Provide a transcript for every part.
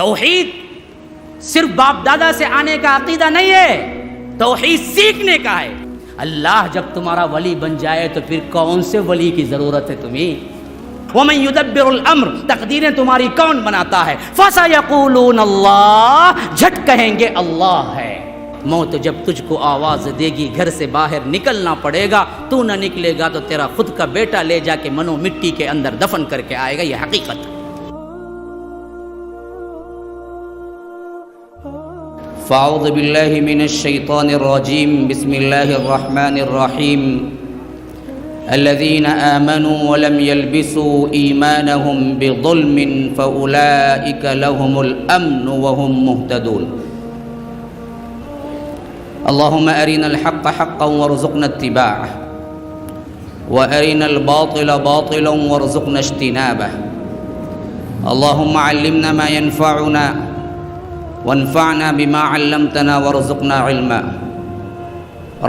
توحید صرف باپ دادا سے آنے کا عقیدہ نہیں ہے، توحید سیکھنے کا ہے۔ اللہ جب تمہارا ولی بن جائے تو پھر کون سے ولی کی ضرورت ہے تمہیں؟ وَمَن يُدَبِّرُ الْأَمْرَ، تقدیریں تمہاری کون بناتا ہے؟ فَسَيَقُولُونَ اللَّهُ، جھٹ کہیں گے اللہ ہے۔ موت جب تجھ کو آواز دے گی گھر سے باہر نکلنا پڑے گا، تو نہ نکلے گا تو تیرا خود کا بیٹا لے جا کے منو مٹی کے اندر دفن کر کے آئے گا، یہ حقیقت ہے۔ فاعوذ باللہ من الشیطان الرجیم، بسم اللہ الرحمن الرحیم۔ الذین آمنوا ولم يلبسوا ایمانهم بظلم فأولئک لهم الامن وهم مهتدون۔ اللهم أرنا الحق حقا وارزقنا اتباعه وأرنا الباطل باطلا وارزقنا اجتنابه۔ اللهم علمنا ما ينفعنا وانفعنا بما علمتنا وارزقنا علما۔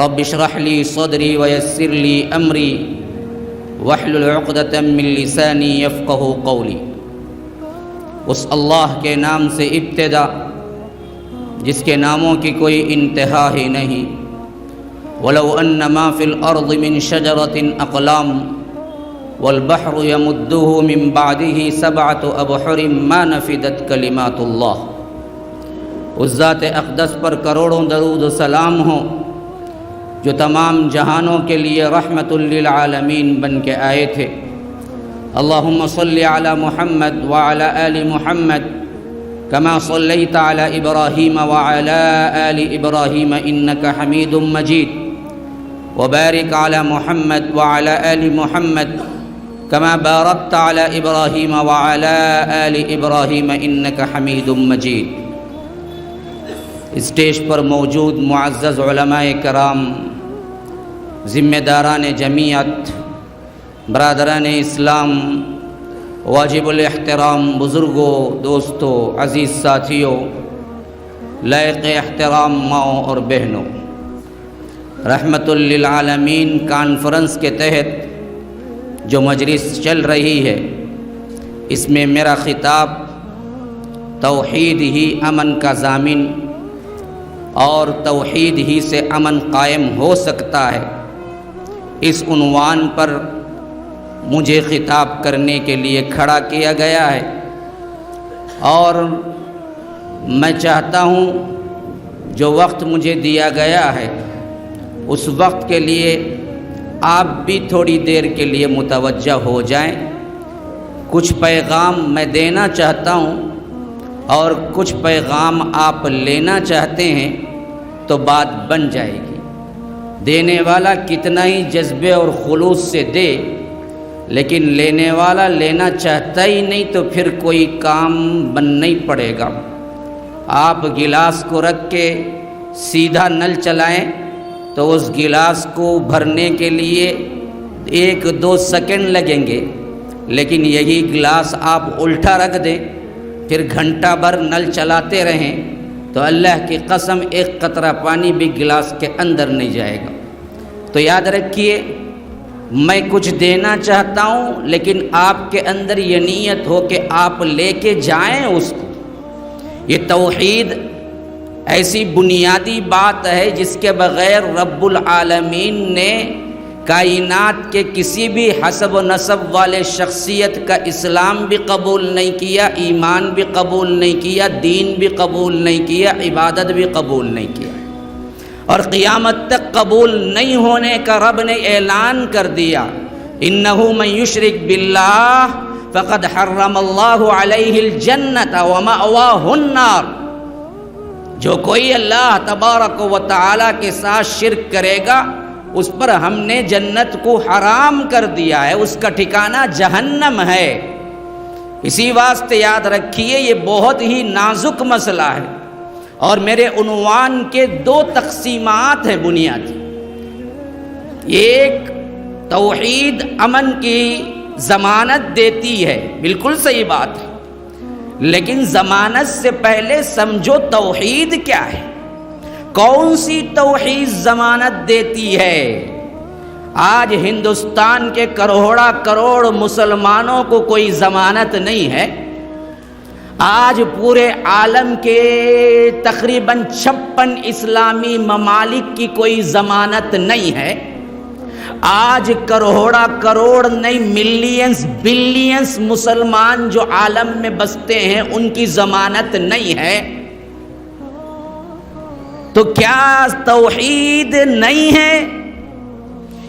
رب اشرح لي صدري ويسر لي أمري واحلل عقدة من لساني يفقه قولي۔ اس اللہ کے نام سے ابتدا جس کے ناموں کی کوئی انتہا ہی نہیں۔ وَلَوْ أَنَّ مَا فِي الْأَرْضِ مِنْ شَجَرَةٍ أَقْلَامٌ وَالْبَحْرُ يَمُدُّهُ مِنْ بَعْدِهِ سَبْعَةُ أَبْحُرٍ مَا نَفِدَتْ كَلِمَاتُ اللَّهِ۔ اس ذات اقدس پر کروڑوں درود و سلام ہوں جو تمام جہانوں کے لیے رحمت للعالمین بن کے آئے تھے۔ اللہم صلی علی محمد وعلی آل محمد كما صليت على إبراهيم وعلى آل إبراهيم إنك حميد مجيد، وبارك على محمد وعلى آل محمد كما باركت على إبراهيم وعلى آل إبراهيم إنك حميد مجيد۔ اسٹیج پر موجود معزز علماء کرام، ذمہ داران جمعیت، برادران اسلام، واجب الاحترام بزرگوں، دوستوں، عزیز ساتھیوں، لائق احترام ماؤں اور بہنوں، رحمت للعالمین کانفرنس کے تحت جو مجلس چل رہی ہے، اس میں میرا خطاب توحید ہی امن کا ضامن اور توحید ہی سے امن قائم ہو سکتا ہے، اس عنوان پر مجھے خطاب کرنے کے لیے کھڑا کیا گیا ہے۔ اور میں چاہتا ہوں جو وقت مجھے دیا گیا ہے اس وقت کے لیے آپ بھی تھوڑی دیر کے لیے متوجہ ہو جائیں۔ کچھ پیغام میں دینا چاہتا ہوں اور کچھ پیغام آپ لینا چاہتے ہیں تو بات بن جائے گی۔ دینے والا کتنا ہی جذبے اور خلوص سے دے، لیکن لینے والا لینا چاہتا ہی نہیں تو پھر کوئی کام بن نہیں پڑے گا۔ آپ گلاس کو رکھ کے سیدھا نل چلائیں تو اس گلاس کو بھرنے کے لیے 1-2 سیکنڈ لگیں گے، لیکن یہی گلاس آپ الٹا رکھ دیں پھر گھنٹہ بھر نل چلاتے رہیں تو اللہ کی قسم ایک قطرہ پانی بھی گلاس کے اندر نہیں جائے گا۔ تو یاد رکھیے، میں کچھ دینا چاہتا ہوں لیکن آپ کے اندر یہ نیت ہو کہ آپ لے کے جائیں اس کو۔ یہ توحید ایسی بنیادی بات ہے جس کے بغیر رب العالمین نے کائنات کے کسی بھی حسب و نسب والے شخصیت کا اسلام بھی قبول نہیں کیا، ایمان بھی قبول نہیں کیا، دین بھی قبول نہیں کیا، عبادت بھی قبول نہیں کیا، اور قیامت تک قبول نہیں ہونے کا رب نے اعلان کر دیا۔ انہ من یشرک باللہ فقد حرم اللہ علیہ الجنۃ ومأواہ النار۔ جو کوئی اللہ تبارک و تعالی کے ساتھ شرک کرے گا اس پر ہم نے جنت کو حرام کر دیا ہے، اس کا ٹھکانہ جہنم ہے۔ اسی واسطے یاد رکھیے یہ بہت ہی نازک مسئلہ ہے، اور میرے عنوان کے 2 تقسیمات ہیں بنیادی۔ ایک، توحید امن کی ضمانت دیتی ہے، بالکل صحیح بات ہے، لیکن ضمانت سے پہلے سمجھو توحید کیا ہے، کون سی توحید ضمانت دیتی ہے۔ آج ہندوستان کے کروڑا کروڑ مسلمانوں کو کوئی ضمانت نہیں ہے۔ آج پورے عالم کے تقریباً 56 اسلامی ممالک کی کوئی ضمانت نہیں ہے. آج کروڑا کروڑ نہیں ملینز بلینز مسلمان جو عالم میں بستے ہیں ان کی ضمانت نہیں ہے. تو کیا توحید نہیں ہے؟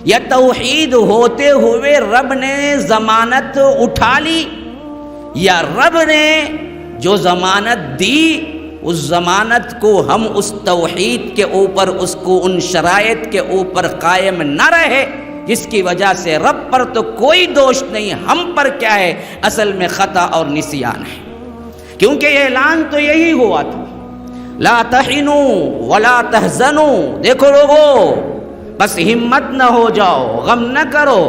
یا توحید ہوتے ہوئے رب نے ضمانت اٹھا لی؟ یا رب نے جو ضمانت دی اس ضمانت کو ہم اس توحید کے اوپر اس کو ان شرائط کے اوپر قائم نہ رہے جس کی وجہ سے رب پر تو کوئی دوش نہیں، ہم پر کیا ہے؟ اصل میں خطا اور نسیان ہے. کیونکہ یہ اعلان تو یہی ہوا تھا، لا تہنوا ولا تحزنوا. دیکھو لوگو، بس ہمت نہ ہو جاؤ، غم نہ کرو،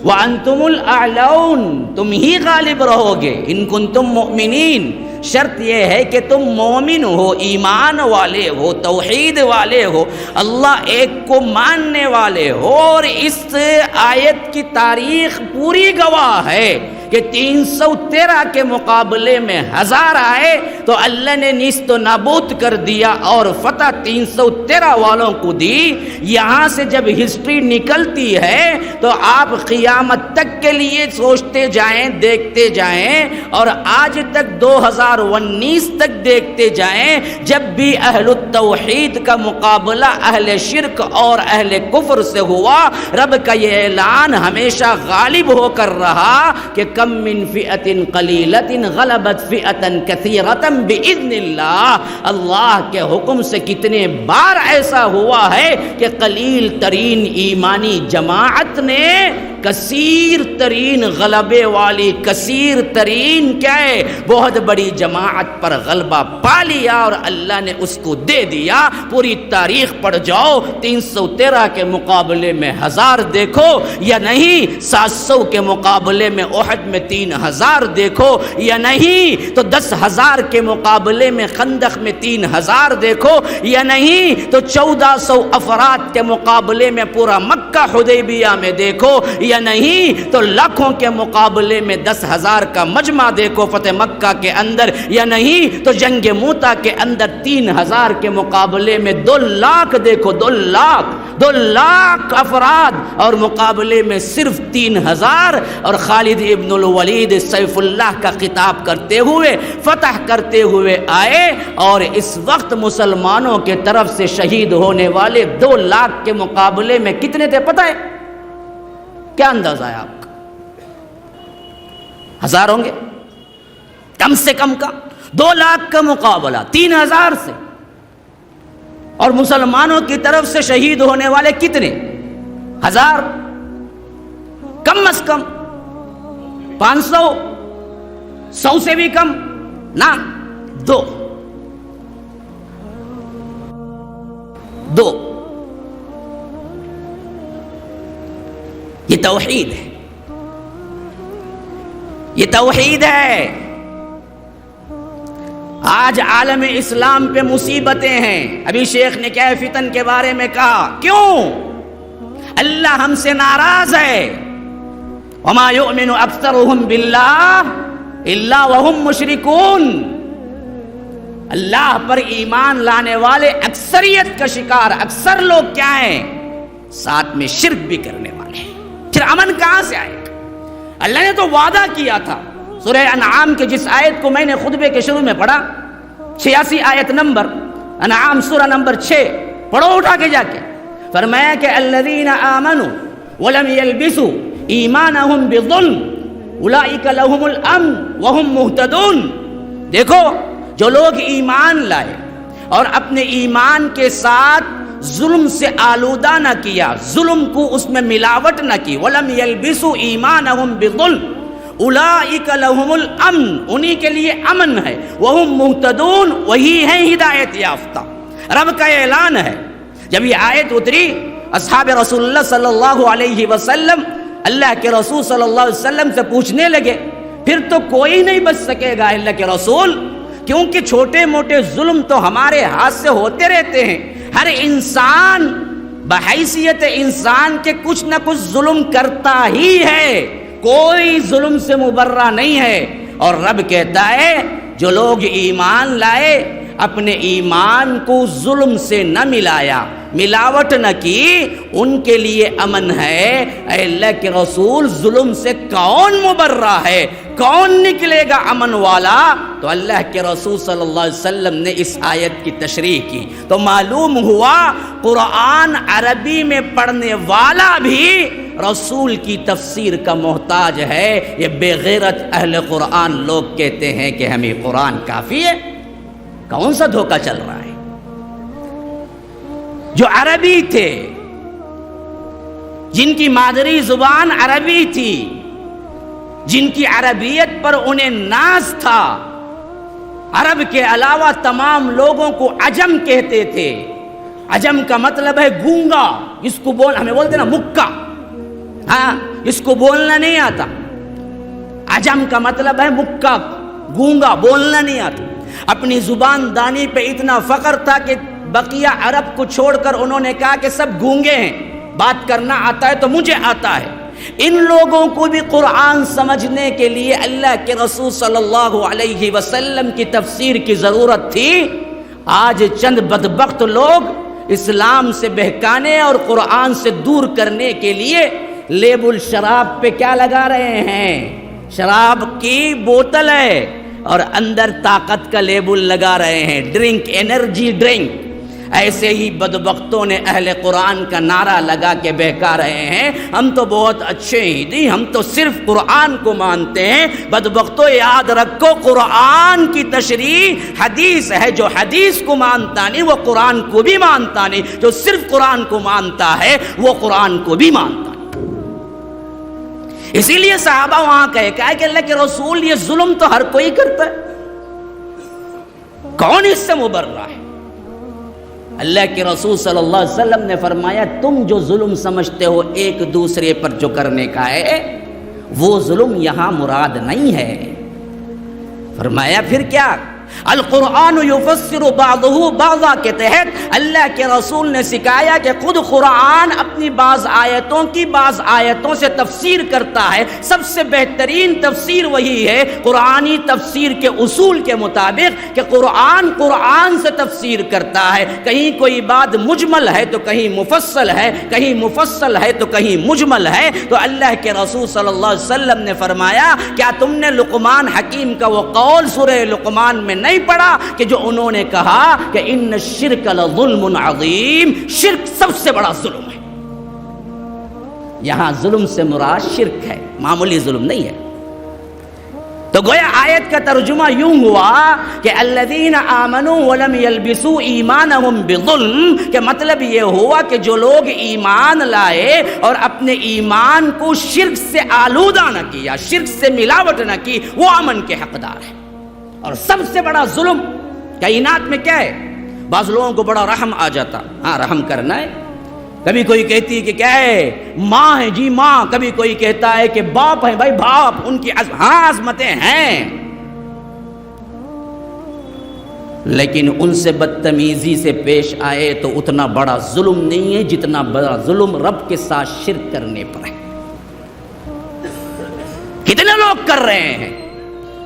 وانتم الاعلون، تم ہی غالب رہو گے ان کنتم مؤمنین. شرط یہ ہے کہ تم مومن ہو، ایمان والے ہو، توحید والے ہو، اللہ ایک کو ماننے والے ہو. اور اس آیت کی تاریخ پوری گواہ ہے کہ 313 کے مقابلے میں 1000 آئے تو اللہ نے نیست و نابود کر دیا اور فتح 313 والوں کو دی. یہاں سے جب ہسٹری نکلتی ہے تو آپ قیامت تک کے لیے سوچتے جائیں، دیکھتے جائیں، اور آج تک 2019 تک دیکھتے جائیں. جب بھی اہل التوحید کا مقابلہ اہل شرک اور اہل کفر سے ہوا، رب کا یہ اعلان ہمیشہ غالب ہو کر رہا کہ کم من فئۃ قلیلۃ غلبت فئۃ کثیرۃ باذن اللہ. اللہ کے حکم سے کتنے بار ایسا ہوا ہے کہ قلیل ترین ایمانی جماعت نے کثیر ترین غلبے والی کثیر ترین کیا ہے بہت بڑی جماعت پر غلبہ پا لیا اور اللہ نے اس کو دے دیا. پوری تاریخ پڑھ جاؤ، 313 کے مقابلے میں 1000 دیکھو یا نہیں، 700 کے مقابلے میں احد میں 3000 دیکھو یا نہیں، تو 10,000 کے مقابلے میں خندق میں 3000 دیکھو یا نہیں، تو 1400 افراد کے مقابلے میں پورا مکہ حدیبیہ میں دیکھو یا نہیں، تو لاکھوں کے مقابلے میں 10,000 کا مجمع دیکھو فتح مکہ کے اندر یا نہیں، تو جنگ موتا کے اندر 3000 کے مقابلے میں 2 لاکھ دیکھو، 2 لاکھ افراد اور مقابلے میں صرف 3000. اور خالد ابن الولید سیف اللہ کا خطاب کرتے ہوئے فتح کرتے ہوئے آئے، اور اس وقت مسلمانوں کے طرف سے شہید ہونے والے 2 لاکھ کے مقابلے میں کتنے تھے پتہ ہے؟ کیا اندازہ ہے آپ کا؟ 1000 ہوں گے کم سے کم کا. 2 لاکھ کا مقابلہ 3000 سے، اور مسلمانوں کی طرف سے شہید ہونے والے کتنے؟ 1000، کم از کم 500، 100 سے بھی کم نہ، 2. یہ توحید ہے، یہ توحید ہے. آج عالم اسلام پہ مصیبتیں ہیں. ابھی شیخ نے کیا فتن کے بارے میں کہا، کیوں؟ اللہ ہم سے ناراض ہے. وما یؤمن اکثرهم باللہ الا وهم مشرکون. اللہ پر ایمان لانے والے اکثریت کا شکار اکثر لوگ کیا ہیں؟ ساتھ میں شرک بھی کرنے والے ہیں. پھر امن کہاں سے آئے گا؟ اللہ نے تو وعدہ کیا تھا. سورہ انعام کے جس آیت کو میں نے خطبے کے شروع میں پڑھا، 86 آیت نمبر، انعام سورہ نمبر 6 پڑھو اٹھا کے جا کے. فرمایا کہ الذین آمنوا ولم يلبسوا ایمانہم بظلم اولئک لہم الامن وہم مہتدون. دیکھو، جو لوگ ایمان لائے اور اپنے ایمان کے ساتھ ظلم سے آلودہ نہ کیا، ظلم کو اس میں ملاوٹ نہ کی، وَلَمْ يَلْبِسُوا إِيمَانَهُمْ بِظُلْمٍ أُولَئِكَ لَهُمُ الْأَمْنُ، انہی کے لیے امن ہے، وَهُمْ مُهْتَدُونَ، وہی ہیں ہدایت یافتہ. رب کا اعلان ہے. جب یہ آیت اتری، اصحاب رسول اللہ صلی اللہ علیہ وسلم اللہ کے رسول صلی اللہ علیہ وسلم سے پوچھنے لگے، پھر تو کوئی نہیں بچ سکے گا اللہ کے رسول، کیونکہ چھوٹے موٹے ظلم تو ہمارے ہاتھ سے ہوتے رہتے ہیں. ہر انسان بحیثیت انسان کے کچھ نہ کچھ ظلم کرتا ہی ہے، کوئی ظلم سے مبرہ نہیں ہے. اور رب کہتا ہے جو لوگ ایمان لائے اپنے ایمان کو ظلم سے نہ ملایا، ملاوٹ نہ کی، ان کے لیے امن ہے۔ اے اللہ کے رسول، ظلم سے کون مبرہ ہے؟ کون نکلے گا امن والا؟ تو اللہ کے رسول صلی اللہ علیہ وسلم نے اس آیت کی تشریح کی تو معلوم ہوا قرآن عربی میں پڑھنے والا بھی رسول کی تفسیر کا محتاج ہے۔ یہ بے غیرت اہل قرآن لوگ کہتے ہیں کہ ہمیں قرآن کافی ہے۔ کون سا دھوکہ چل رہا ہے؟ جو عربی تھے، جن کی مادری زبان عربی تھی، جن کی عربیت پر انہیں ناز تھا، عرب کے علاوہ تمام لوگوں کو عجم کہتے تھے۔ عجم کا مطلب ہے گونگا، اس کو ہمیں بولتے نا مکہ، ہاں اس کو بولنا نہیں آتا۔ عجم کا مطلب ہے مکہ، گونگا، بولنا نہیں آتا۔ اپنی زبان دانی پہ اتنا فخر تھا کہ بقیہ عرب کو چھوڑ کر انہوں نے کہا کہ سب گونگے ہیں، بات کرنا آتا ہے تو مجھے آتا ہے۔ ان لوگوں کو بھی قرآن سمجھنے کے لیے اللہ کے رسول صلی اللہ علیہ وسلم کی تفسیر کی ضرورت تھی۔ آج چند بدبخت لوگ اسلام سے بہکانے اور قرآن سے دور کرنے کے لیے لیبل شراب پہ کیا لگا رہے ہیں؟ شراب کی بوتل ہے اور اندر طاقت کا لیبل لگا رہے ہیں، ڈرنک، انرجی ڈرنک۔ ایسے ہی بدبختوں نے اہل قرآن کا نعرہ لگا کے بہکا رہے ہیں، ہم تو بہت اچھے ہی نہیں، ہم تو صرف قرآن کو مانتے ہیں۔ بدبختوں یاد رکھو، قرآن کی تشریح حدیث ہے۔ جو حدیث کو مانتا نہیں وہ قرآن کو بھی مانتا نہیں، جو صرف قرآن کو مانتا ہے وہ قرآن کو بھی مانتا نہیں۔ اسی لیے صحابہ وہاں کہا کہ اللہ کے رسول، یہ ظلم تو ہر کوئی کرتا ہے، کون اس سے مبرہ ہے؟ اللہ کے رسول صلی اللہ علیہ وسلم نے فرمایا، تم جو ظلم سمجھتے ہو ایک دوسرے پر جو کرنے کا ہے، وہ ظلم یہاں مراد نہیں ہے۔ فرمایا پھر کیا؟ القرآن یفسر بعضہ بعضا کے تحت اللہ کے رسول نے سکھایا کہ خود قرآن اپنی بعض آیتوں کی بعض آیتوں سے تفسیر کرتا ہے۔ سب سے بہترین تفسیر وہی ہے قرآنی تفسیر کے اصول کے مطابق کہ قرآن سے تفسیر کرتا ہے۔ کہیں کوئی بات مجمل ہے تو کہیں مفصل ہے، کہیں مفصل ہے تو کہیں مجمل ہے۔ تو اللہ کے رسول صلی اللہ علیہ وسلم نے فرمایا، کیا تم نے لقمان حکیم کا وہ قول سورہ لقمان میں نہیں پڑھا کہ جو انہوں نے کہا کہ ان الشرک لظلم عظیم، شرک سب سے بڑا ظلم ہے۔ یہاں ظلم سے مراد شرک ہے، معمولی ظلم نہیں ہے۔ تو گویا آیت کا ترجمہ یوں ہوا کہ الذین آمنوا ولم یلبسوا ایمانہم بظلم، کہ مطلب یہ ہوا کہ جو لوگ ایمان لائے اور اپنے ایمان کو شرک سے آلودہ نہ کیا، شرک سے ملاوٹ نہ کی، وہ امن کے حقدار ہیں۔ اور سب سے بڑا ظلم کائنات میں کیا ہے؟ بعض لوگوں کو بڑا رحم آ جاتا، ہاں رحم کرنا ہے۔ کبھی کوئی کہتی ہے کہ کیا ہے، ماں ہے جی ماں، کبھی کوئی کہتا ہے کہ باپ ہے بھائی باپ، ان کی ہاں عظمتیں ہیں، لیکن ان سے بدتمیزی سے پیش آئے تو اتنا بڑا ظلم نہیں ہے جتنا بڑا ظلم رب کے ساتھ شرک کرنے پر ہے۔ کتنے لوگ کر رہے ہیں،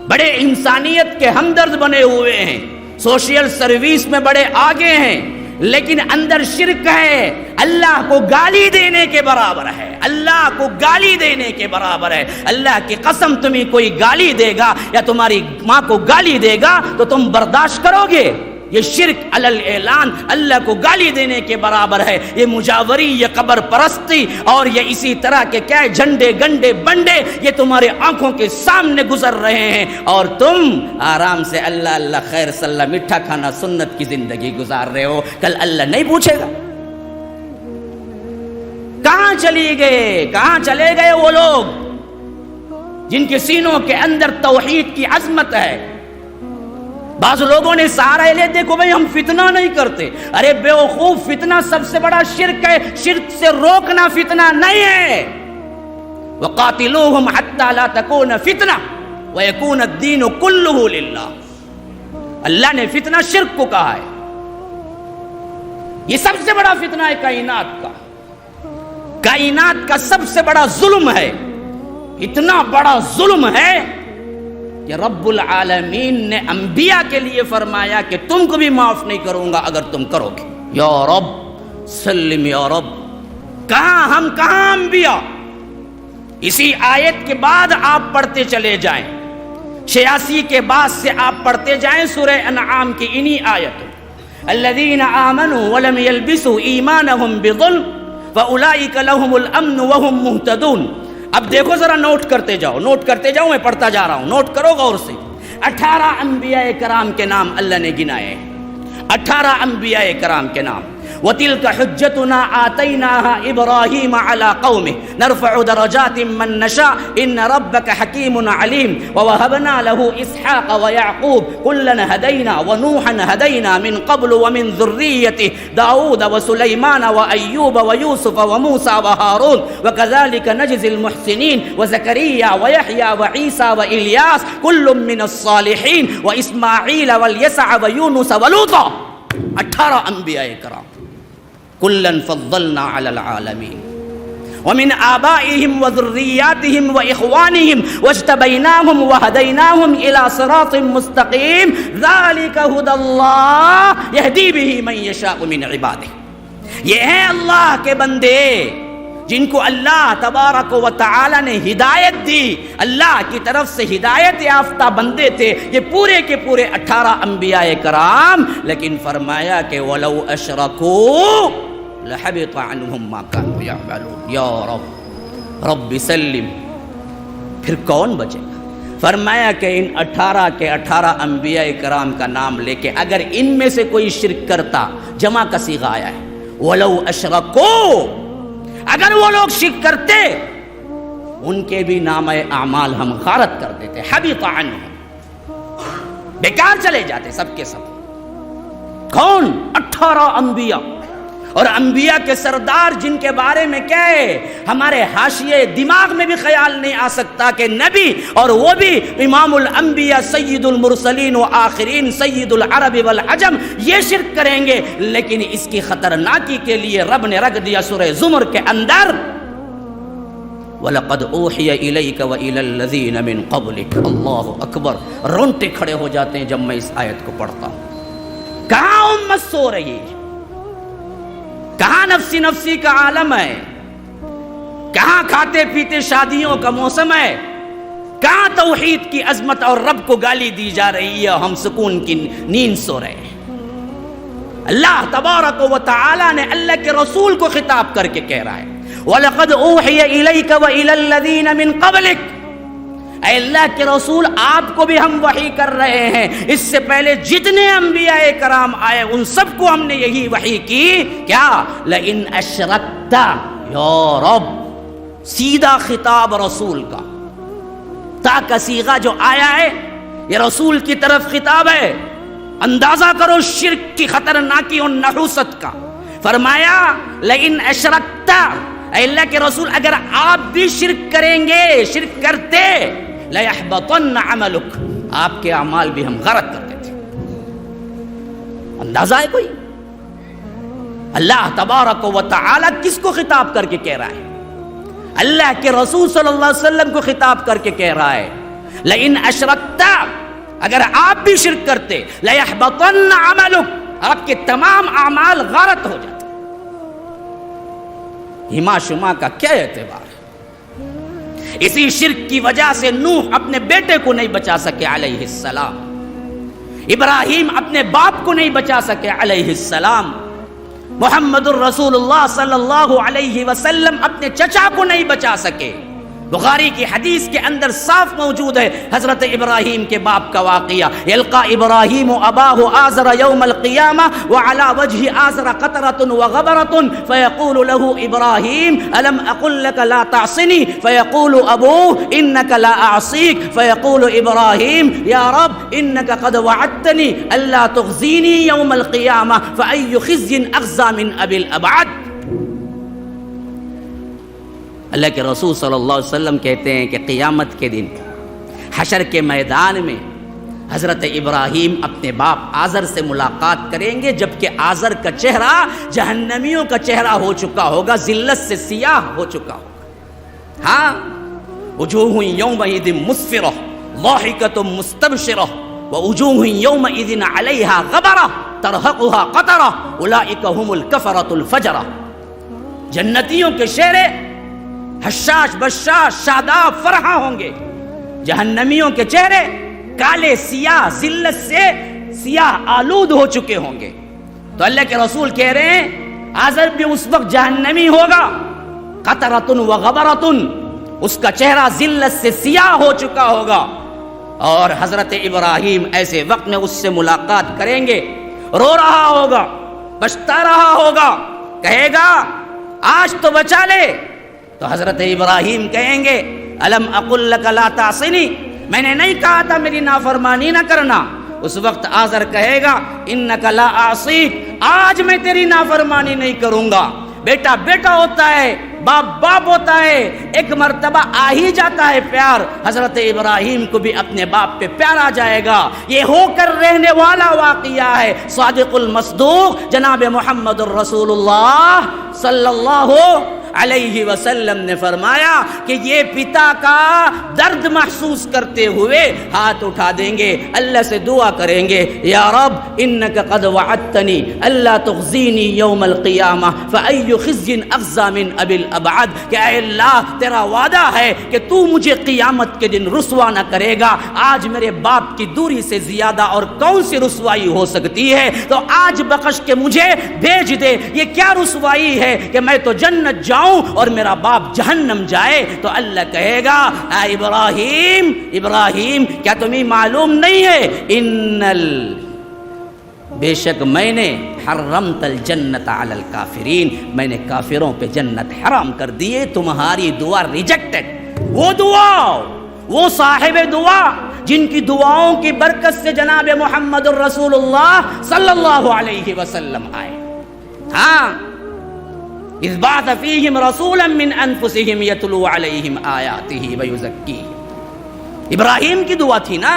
بڑے انسانیت کے ہمدرد بنے ہوئے ہیں، سوشل سروس میں بڑے آگے ہیں، لیکن اندر شرک ہے، اللہ کو گالی دینے کے برابر ہے، اللہ کو گالی دینے کے برابر ہے۔ اللہ کی قسم، تمہیں کوئی گالی دے گا یا تمہاری ماں کو گالی دے گا تو تم برداشت کرو گے؟ یہ شرک علی الاعلان اللہ کو گالی دینے کے برابر ہے۔ یہ مجاوری، یہ قبر پرستی اور یہ اسی طرح کے کیا جھنڈے گنڈے بنڈے، یہ تمہارے آنکھوں کے سامنے گزر رہے ہیں اور تم آرام سے اللہ اللہ خیر صلی اللہ میٹھا کھانا سنت کی زندگی گزار رہے ہو۔ کل اللہ نہیں پوچھے گا کہاں چلے گئے وہ لوگ جن کے سینوں کے اندر توحید کی عظمت ہے۔ بعض لوگوں نے سہارا لے، دیکھو بھائی ہم فتنہ نہیں کرتے۔ ارے بیوقوف، فتنہ سب سے بڑا شرک ہے، شرک سے روکنا فتنہ نہیں ہے۔ وَقَاتِلُوهُمْ حَتَّى لَا تَكُونَ فِتْنَةٌ وَيَكُونَ الدِّينُ كُلُّهُ لِلَّهِ۔ اللہ نے فتنہ شرک کو کہا ہے، یہ سب سے بڑا فتنہ ہے کائنات کا سب سے بڑا ظلم ہے۔ اتنا بڑا ظلم ہے کہ رب العالمین نے انبیاء کے لیے فرمایا کہ تم کو بھی معاف نہیں کروں گا اگر تم کرو گے. یا رب سلم یا رب. کہاں ہم کہاں انبیاء؟ اسی آیت کے بعد آپ پڑھتے چلے جائیں، 86 کے بعد سے آپ پڑھتے جائیں سورہ انعام کی انہی آیتوں. الذین آمنوا ولم یلبسوا ایمانہم بظلم فاولئک لہم الامن وہم مہتدون. اب دیکھو ذرا، نوٹ کرتے جاؤ، میں پڑھتا جا رہا ہوں، نوٹ کرو غور سے. 18 انبیاء کرام کے نام اللہ نے گنائے، 18 انبیاء کرام کے نام. وَتِلْكَ حُجَّتُنَا آتَيْنَاهَا إِبْرَاهِيمَ عَلَى قَوْمِهِ نَرْفَعُ دَرَجَاتٍ مَّن نَّشَاءُ إِنَّ رَبَّكَ حَكِيمٌ عَلِيمٌ وَوَهَبْنَا لَهُ إِسْحَاقَ وَيَعْقُوبَ كُلًّا هَدَيْنَا وَنُوحًا هَدَيْنَا مِن قَبْلُ وَمِن ذُرِّيَّتِهِ دَاوُودَ وَسُلَيْمَانَ وَأَيُّوبَ وَيُوسُفَ وَمُوسَى وَهَارُونَ وَكَذَلِكَ نَجْزِي الْمُحْسِنِينَ وَزَكَرِيَّا وَيَحْيَى وَعِيسَى وَإِلْيَاسَ كُلٌّ مِّنَ الصَّالِحِينَ وَإِسْمَاعِيلَ وَالْيَسَعَ وَيُونُسَ وَلُوطًا. 18 انبیاء کرام. کلًا فضلنا علی العالمین ومن آبائهم وذریاتهم واخوانهم واجتبیناهم وہدیناهم الى صراط مستقیم ذلک ھدی اللہ یہدی به من یشاء من عباده. یہ ہیں اللہ کے بندے جن کو اللہ تبارک و تعالی نے ہدایت دی. اللہ کی طرف سے ہدایت یافتہ بندے تھے یہ پورے کے پورے 18 انبیاء کرام. لیکن فرمایا کہ وَلَوْ أَشْرَكُوا لَحَبِطَ عَنْهُمْ مَا كَانُوا يَعْمَلُونَ. یا رب سلم. پھر کون بچے گا؟ فرمایا کہ ان 18 کے 18 انبیاء کرام کا نام لے کے اگر ان میں سے کوئی شرک کرتا، جمع کا صیغہ آیا ہے وَلَوْ أَشْرَكُوا، اگر وہ لوگ شرک کرتے ان کے بھی نامہ اعمال ہم غارت کر دیتے، حبط عنہم، بیکار چلے جاتے سب کے سب. کون؟ 18 انبیاء. اور انبیاء کے سردار جن کے بارے میں کیا ہے ہمارے حاشیے دماغ میں بھی خیال نہیں آ سکتا کہ نبی اور وہ بھی امام الانبیاء سید المرسلین و آخرین سید العرب والعجم یہ شرک کریں گے. لیکن اس کی خطرناکی کے لیے رب نے رکھ دیا سورہ زمر کے اندر وَلَقَدْ أُوحِيَ إِلَيْكَ وَإِلَى الَّذِينَ مِن قَبْلِكَ. اللہ اکبر. رونٹے کھڑے ہو جاتے ہیں جب میں اس آیت کو پڑھتا ہوں. کہاں امت سو رہی ہے؟ کہاں نفسی نفسی کا عالم ہے؟ کہاں کھاتے پیتے شادیوں کا موسم ہے؟ کہاں توحید کی عظمت اور رب کو گالی دی جا رہی ہے اور ہم سکون کی نیند سو رہے ہیں؟ اللہ تبارک و تعالی نے اللہ کے رسول کو خطاب کر کے کہہ رہا ہے وَلَقَدْ أُوحِيَ إِلَيْكَ وَإِلَى الَّذِينَ مِن قَبْلِكَ. اے اللہ کے رسول آپ کو بھی ہم وحی کر رہے ہیں، اس سے پہلے جتنے انبیاء کرام آئے ان سب کو ہم نے یہی وحی کی. کیا؟ لئن اشرکت. یا رب سیدھا خطاب رسول کا، تا کا صیغہ جو آیا ہے یہ رسول کی طرف خطاب ہے. اندازہ کرو شرک کی خطرناکی اور نحوست کا. فرمایا لئن اشرکت، اے اللہ کے رسول اگر آپ بھی شرک کریں گے، شرک کرتے، لَيَحْبَطَنَّ عَمَلُكَ، آپ کے اعمال بھی ہم غارت کر دیتے. اندازہ ہے کوئی؟ اللہ تبارک و تعالی کس کو خطاب کر کے کہہ رہا ہے؟ اللہ کے رسول صلی اللہ علیہ وسلم کو خطاب کر کے کہہ رہا ہے لَإِنْ أَشْرَكْتَ، اگر آپ بھی شرک کرتے، لَيَحْبَطَنَّ عَمَلُكَ، آپ کے تمام اعمال غارت ہو جاتے. ہما شما کا کیا اعتبار ہے؟ اسی شرک کی وجہ سے نوح اپنے بیٹے کو نہیں بچا سکے علیہ السلام، ابراہیم اپنے باپ کو نہیں بچا سکے علیہ السلام، محمد الرسول اللہ صلی اللہ علیہ وسلم اپنے چچا کو نہیں بچا سکے. بخاری کی حدیث کے اندر صاف موجود ہے حضرت ابراہیم کے باپ کا واقعہ. یلقا ابراہیم اباہ آزر یوم القیامہ وعلی وجہ آزر قطرۃ وغبرۃ فیقول له ابراہیم الم اقل لك لا تعصنی فیقول ابوہ انک لا اعصیک فیقول ابراہیم یا رب انک قد وعدتنی الا تخزینی یوم القیامہ فای خزی اخزی من ابی الابعد. اللہ کے رسول صلی اللہ علیہ وسلم کہتے ہیں کہ قیامت کے دن حشر کے میدان میں حضرت ابراہیم اپنے باپ آزر سے ملاقات کریں گے جبکہ آزر کا چہرہ جہنمیوں کا چہرہ ہو چکا ہوگا، ذلت سے سیاہ ہو چکا ہوگا. ہاں وجوہ یومئذ مسفرہ ضاحکۃ مستبشرہ ووجوہ یومئذ علیہا غبرہ ترہقھا قطرہ اولئک ھم الکفرۃ الفجرہ. جنتیوں کے چہرے حشاش بشاش شاداب فرحاں ہوں گے، جہنمیوں کے چہرے کالے سیاہ ذلت سے سیاہ آلود ہو چکے ہوں گے. تو اللہ کے رسول کہہ رہے ہیں آزر بھی اس وقت جہنمی ہوگا، قطرۃ و غبرۃ، اس کا چہرہ ذلت سے سیاہ ہو چکا ہوگا. اور حضرت ابراہیم ایسے وقت میں اس سے ملاقات کریں گے، رو رہا ہوگا، پچھتا رہا ہوگا، کہے گا آج تو بچا لے. تو حضرت ابراہیم کہیں گے الم اقل لک لا تعصنی، میں نے نہیں کہا تھا میری نافرمانی نہ کرنا. اس وقت آزر کہے گا انک لا اعصیک، آج میں تیری نافرمانی نہیں کروں گا. بیٹا بیٹا ہوتا ہے، باپ باپ ہوتا ہے، ایک مرتبہ آ ہی جاتا ہے پیار. حضرت ابراہیم کو بھی اپنے باپ پہ پیار آ جائے گا. یہ ہو کر رہنے والا واقعہ ہے. صادق المصدوق جناب محمد الرسول اللہ صلی اللہ علیہ وسلم نے فرمایا کہ یہ پتا کا درد محسوس کرتے ہوئے ہاتھ اٹھا دیں گے، اللہ سے دعا کریں گے یا رب انک قد وعدتنی اللہ تخزینی یوم القیامہ فای خزی اخزی من ابی الابعد، کہ اے اللہ تیرا وعدہ ہے کہ تو مجھے قیامت کے دن رسوا نہ کرے گا. آج میرے باپ کی دوری سے زیادہ اور کون سی رسوائی ہو سکتی ہے؟ تو آج بخش کے مجھے بھیج دے. یہ کیا رسوائی ہے کہ میں تو جنت جاؤں اور میرا باپ جہنم جائے؟ تو اللہ کہے گا اے ابراہیم ابراہیم کیا تمہیں معلوم نہیں ہے بے شک میں نے حرمت الجنت علی الکافرین، میں نے کافروں پہ جنت حرام کر دیے. تمہاری دعا ریجیکٹڈ. وہ دعا، وہ صاحب دعا جن کی دعاؤں کی برکت سے جناب محمد الرسول اللہ صلی اللہ علیہ وسلم آئے. ہاں اذ بعث فیہم رسولا من انفسہم یتلو علیہم آیاتہ ویزکیہم. ابراہیم کی دعا تھی نا،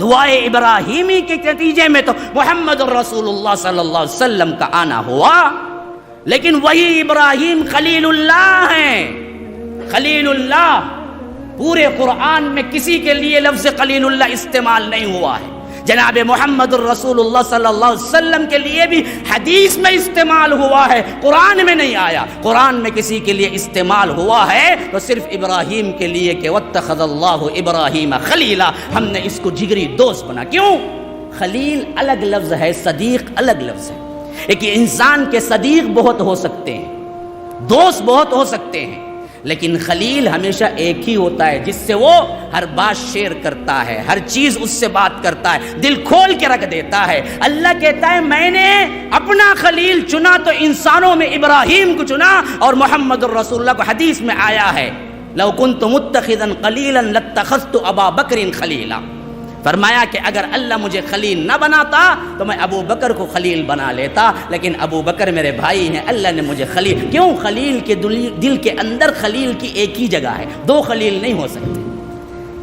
دعائے ابراہیمی کے نتیجے میں تو محمد الرسول اللہ صلی اللہ علیہ وسلم کا آنا ہوا. لیکن وہی ابراہیم خلیل اللہ ہیں. خلیل اللہ پورے قرآن میں کسی کے لیے لفظ خلیل اللہ استعمال نہیں ہوا ہے. جناب محمد الرسول اللہ صلی اللہ علیہ وسلم کے لیے بھی حدیث میں استعمال ہوا ہے، قرآن میں نہیں آیا. قرآن میں کسی کے لیے استعمال ہوا ہے تو صرف ابراہیم کے لیے کہ واتخذ اللہ ابراہیم خلیلا، ہم نے اس کو جگری دوست بنا. کیوں؟ خلیل الگ لفظ ہے، صدیق الگ لفظ ہے. ایک انسان کے صدیق بہت ہو سکتے ہیں، دوست بہت ہو سکتے ہیں، لیکن خلیل ہمیشہ ایک ہی ہوتا ہے جس سے وہ ہر بات شیئر کرتا ہے، ہر چیز اس سے بات کرتا ہے، دل کھول کے رکھ دیتا ہے. اللہ کہتا ہے میں نے اپنا خلیل چنا تو انسانوں میں ابراہیم کو چنا. اور محمد الرسول اللہ کو حدیث میں آیا ہے لو کنت متخذا خلیلا لاتخذت ابا بکر خلیلا. فرمایا کہ اگر اللہ مجھے خلیل نہ بناتا تو میں ابو بکر کو خلیل بنا لیتا، لیکن ابو بکر میرے بھائی ہیں، اللہ نے مجھے خلیل. کیوں؟ خلیل کے دل کے اندر خلیل کی ایک ہی جگہ ہے، دو خلیل نہیں ہو سکتے.